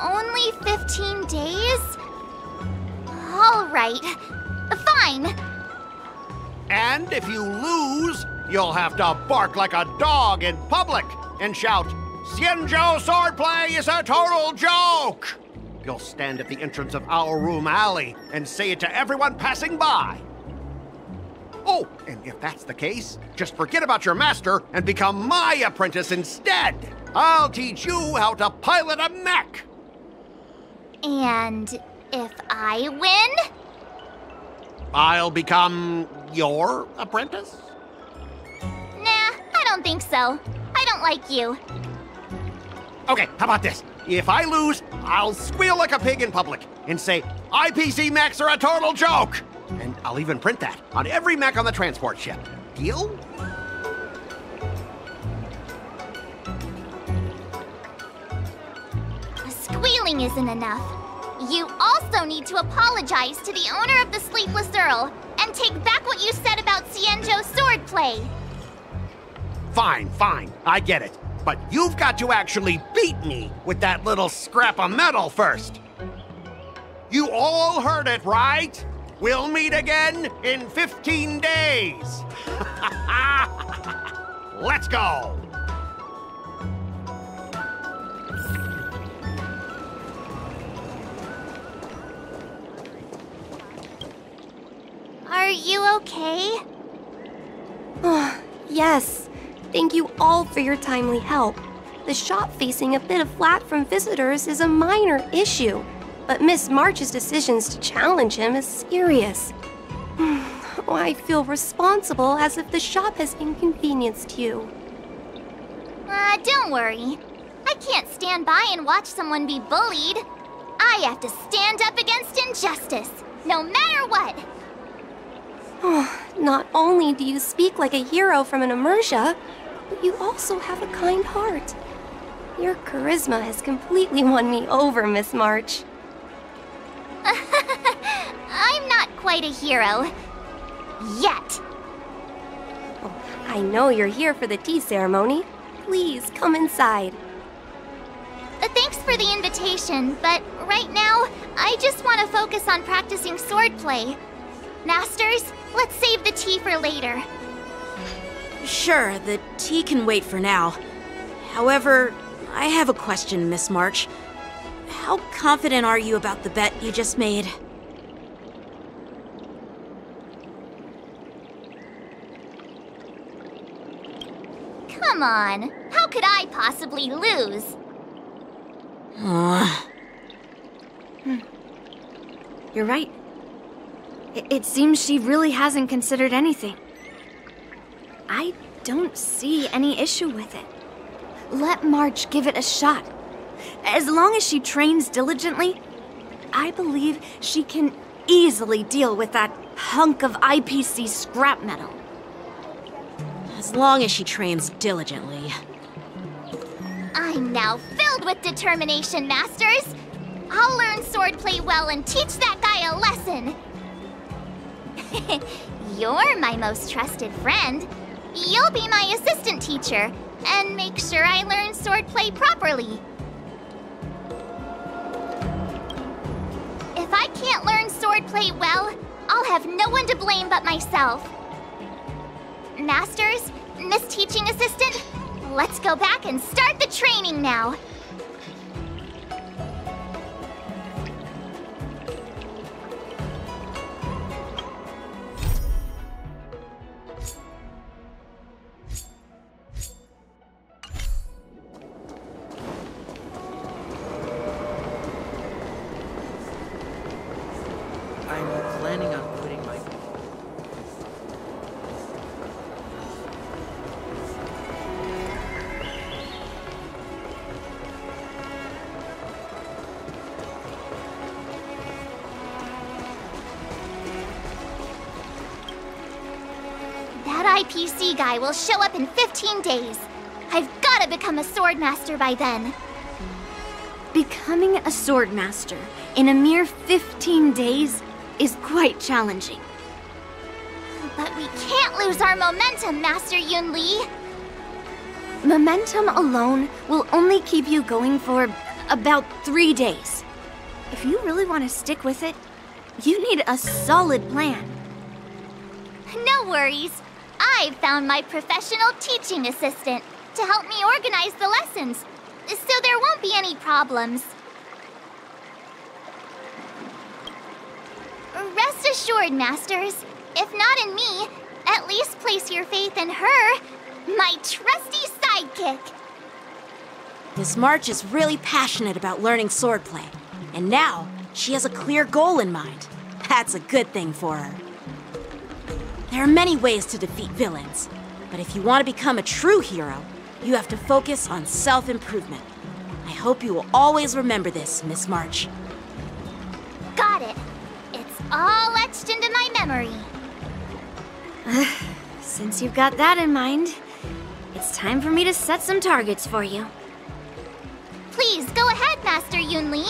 Only 15 days? All right. Fine. And if you lose, you'll have to bark like a dog in public and shout, "Xianzhou swordplay is a total joke!" You'll stand at the entrance of our room alley and say it to everyone passing by. Oh, and if that's the case, just forget about your master and become my apprentice instead. I'll teach you how to pilot a mech. And if I win? I'll become your apprentice? Nah, I don't think so. I don't like you. Okay, how about this? If I lose, I'll squeal like a pig in public and say, IPC mechs are a total joke! And I'll even print that on every mech on the transport ship. Deal? Squealing isn't enough. You also need to apologize to the owner of the Sleepless Earl and take back what you said about Xianzhou swordplay. Fine, I get it. But you've got to actually beat me with that little scrap of metal first. You all heard it, right? We'll meet again in 15 days. Let's go. Are you okay? Yes. Thank you all for your timely help. The shop facing a bit of flack from visitors is a minor issue, but Miss March's decisions to challenge him is serious. I feel responsible as if the shop has inconvenienced you. Don't worry. I can't stand by and watch someone be bullied. I have to stand up against injustice, no matter what. Not only do you speak like a hero from an immersia, but you also have a kind heart. Your charisma has completely won me over, Miss March. I'm not quite a hero. Yet. I know you're here for the tea ceremony. Please, come inside. Thanks for the invitation, but right now, I just want to focus on practicing swordplay. Masters, let's save the tea for later. Sure, the tea can wait for now. However, I have a question, Miss March. How confident are you about the bet you just made? Come on, how could I possibly lose? You're right. It seems she really hasn't considered anything. I don't see any issue with it. Let March give it a shot. As long as she trains diligently, I believe she can easily deal with that hunk of IPC scrap metal. As long as she trains diligently. I'm now filled with determination, Masters! I'll learn swordplay well and teach that guy a lesson! You're my most trusted friend. You'll be my assistant teacher, and make sure I learn swordplay properly. If I can't learn swordplay well, I'll have no one to blame but myself. Masters, Miss Teaching Assistant, let's go back and start the training now. I'm planning on quitting my... That IPC guy will show up in 15 days. I've gotta become a swordmaster by then. Becoming a swordmaster in a mere 15 days is quite challenging. But we can't lose our momentum, Master Yun Li. Momentum alone will only keep you going for about 3 days. If you really want to stick with it, you need a solid plan. No worries. I've found my professional teaching assistant to help me organize the lessons, so there won't be any problems. Rest assured, Masters, if not in me, at least place your faith in her, my trusty sidekick. Miss March is really passionate about learning swordplay, and now she has a clear goal in mind. That's a good thing for her. There are many ways to defeat villains, but if you want to become a true hero, you have to focus on self-improvement. I hope you will always remember this, Miss March. Got it. It's all etched into my memory. Since you've got that in mind, it's time for me to set some targets for you. Please, go ahead, Master Yun Li.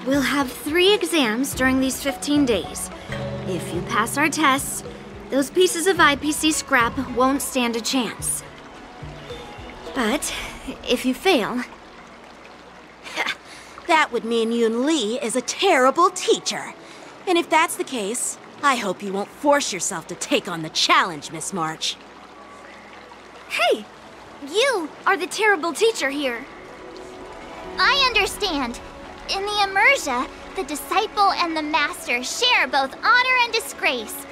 We'll have 3 exams during these 15 days. If you pass our tests, those pieces of IPC scrap won't stand a chance. But if you fail... That would mean Yun Li is a terrible teacher. And if that's the case, I hope you won't force yourself to take on the challenge, Miss March. Hey! You are the terrible teacher here. I understand. In the Emersia, the disciple and the master share both honor and disgrace.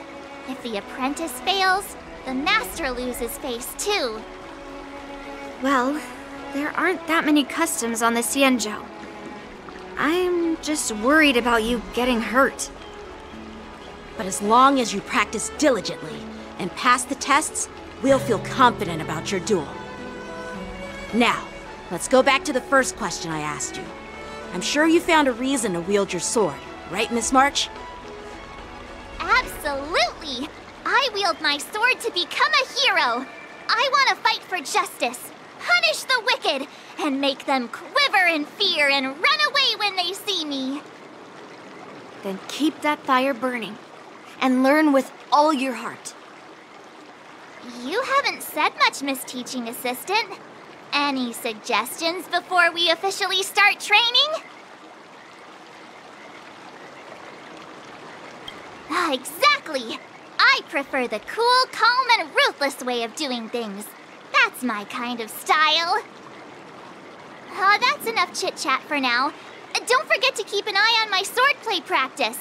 If the apprentice fails, the master loses face too. Well, there aren't that many customs on the Xianzhou. I'm just worried about you getting hurt. But as long as you practice diligently and pass the tests, we'll feel confident about your duel. Now, let's go back to the first question I asked you. I'm sure you found a reason to wield your sword, right, Miss March? Absolutely! I wield my sword to become a hero! I want to fight for justice, punish the wicked, and make them quiver in fear and run away when they see me! Then keep that fire burning, and learn with all your heart. You haven't said much, Miss Teaching Assistant. Any suggestions before we officially start training? Exactly! I prefer the cool, calm, and ruthless way of doing things. That's my kind of style. That's enough chit-chat for now. Don't forget to keep an eye on my swordplay practice.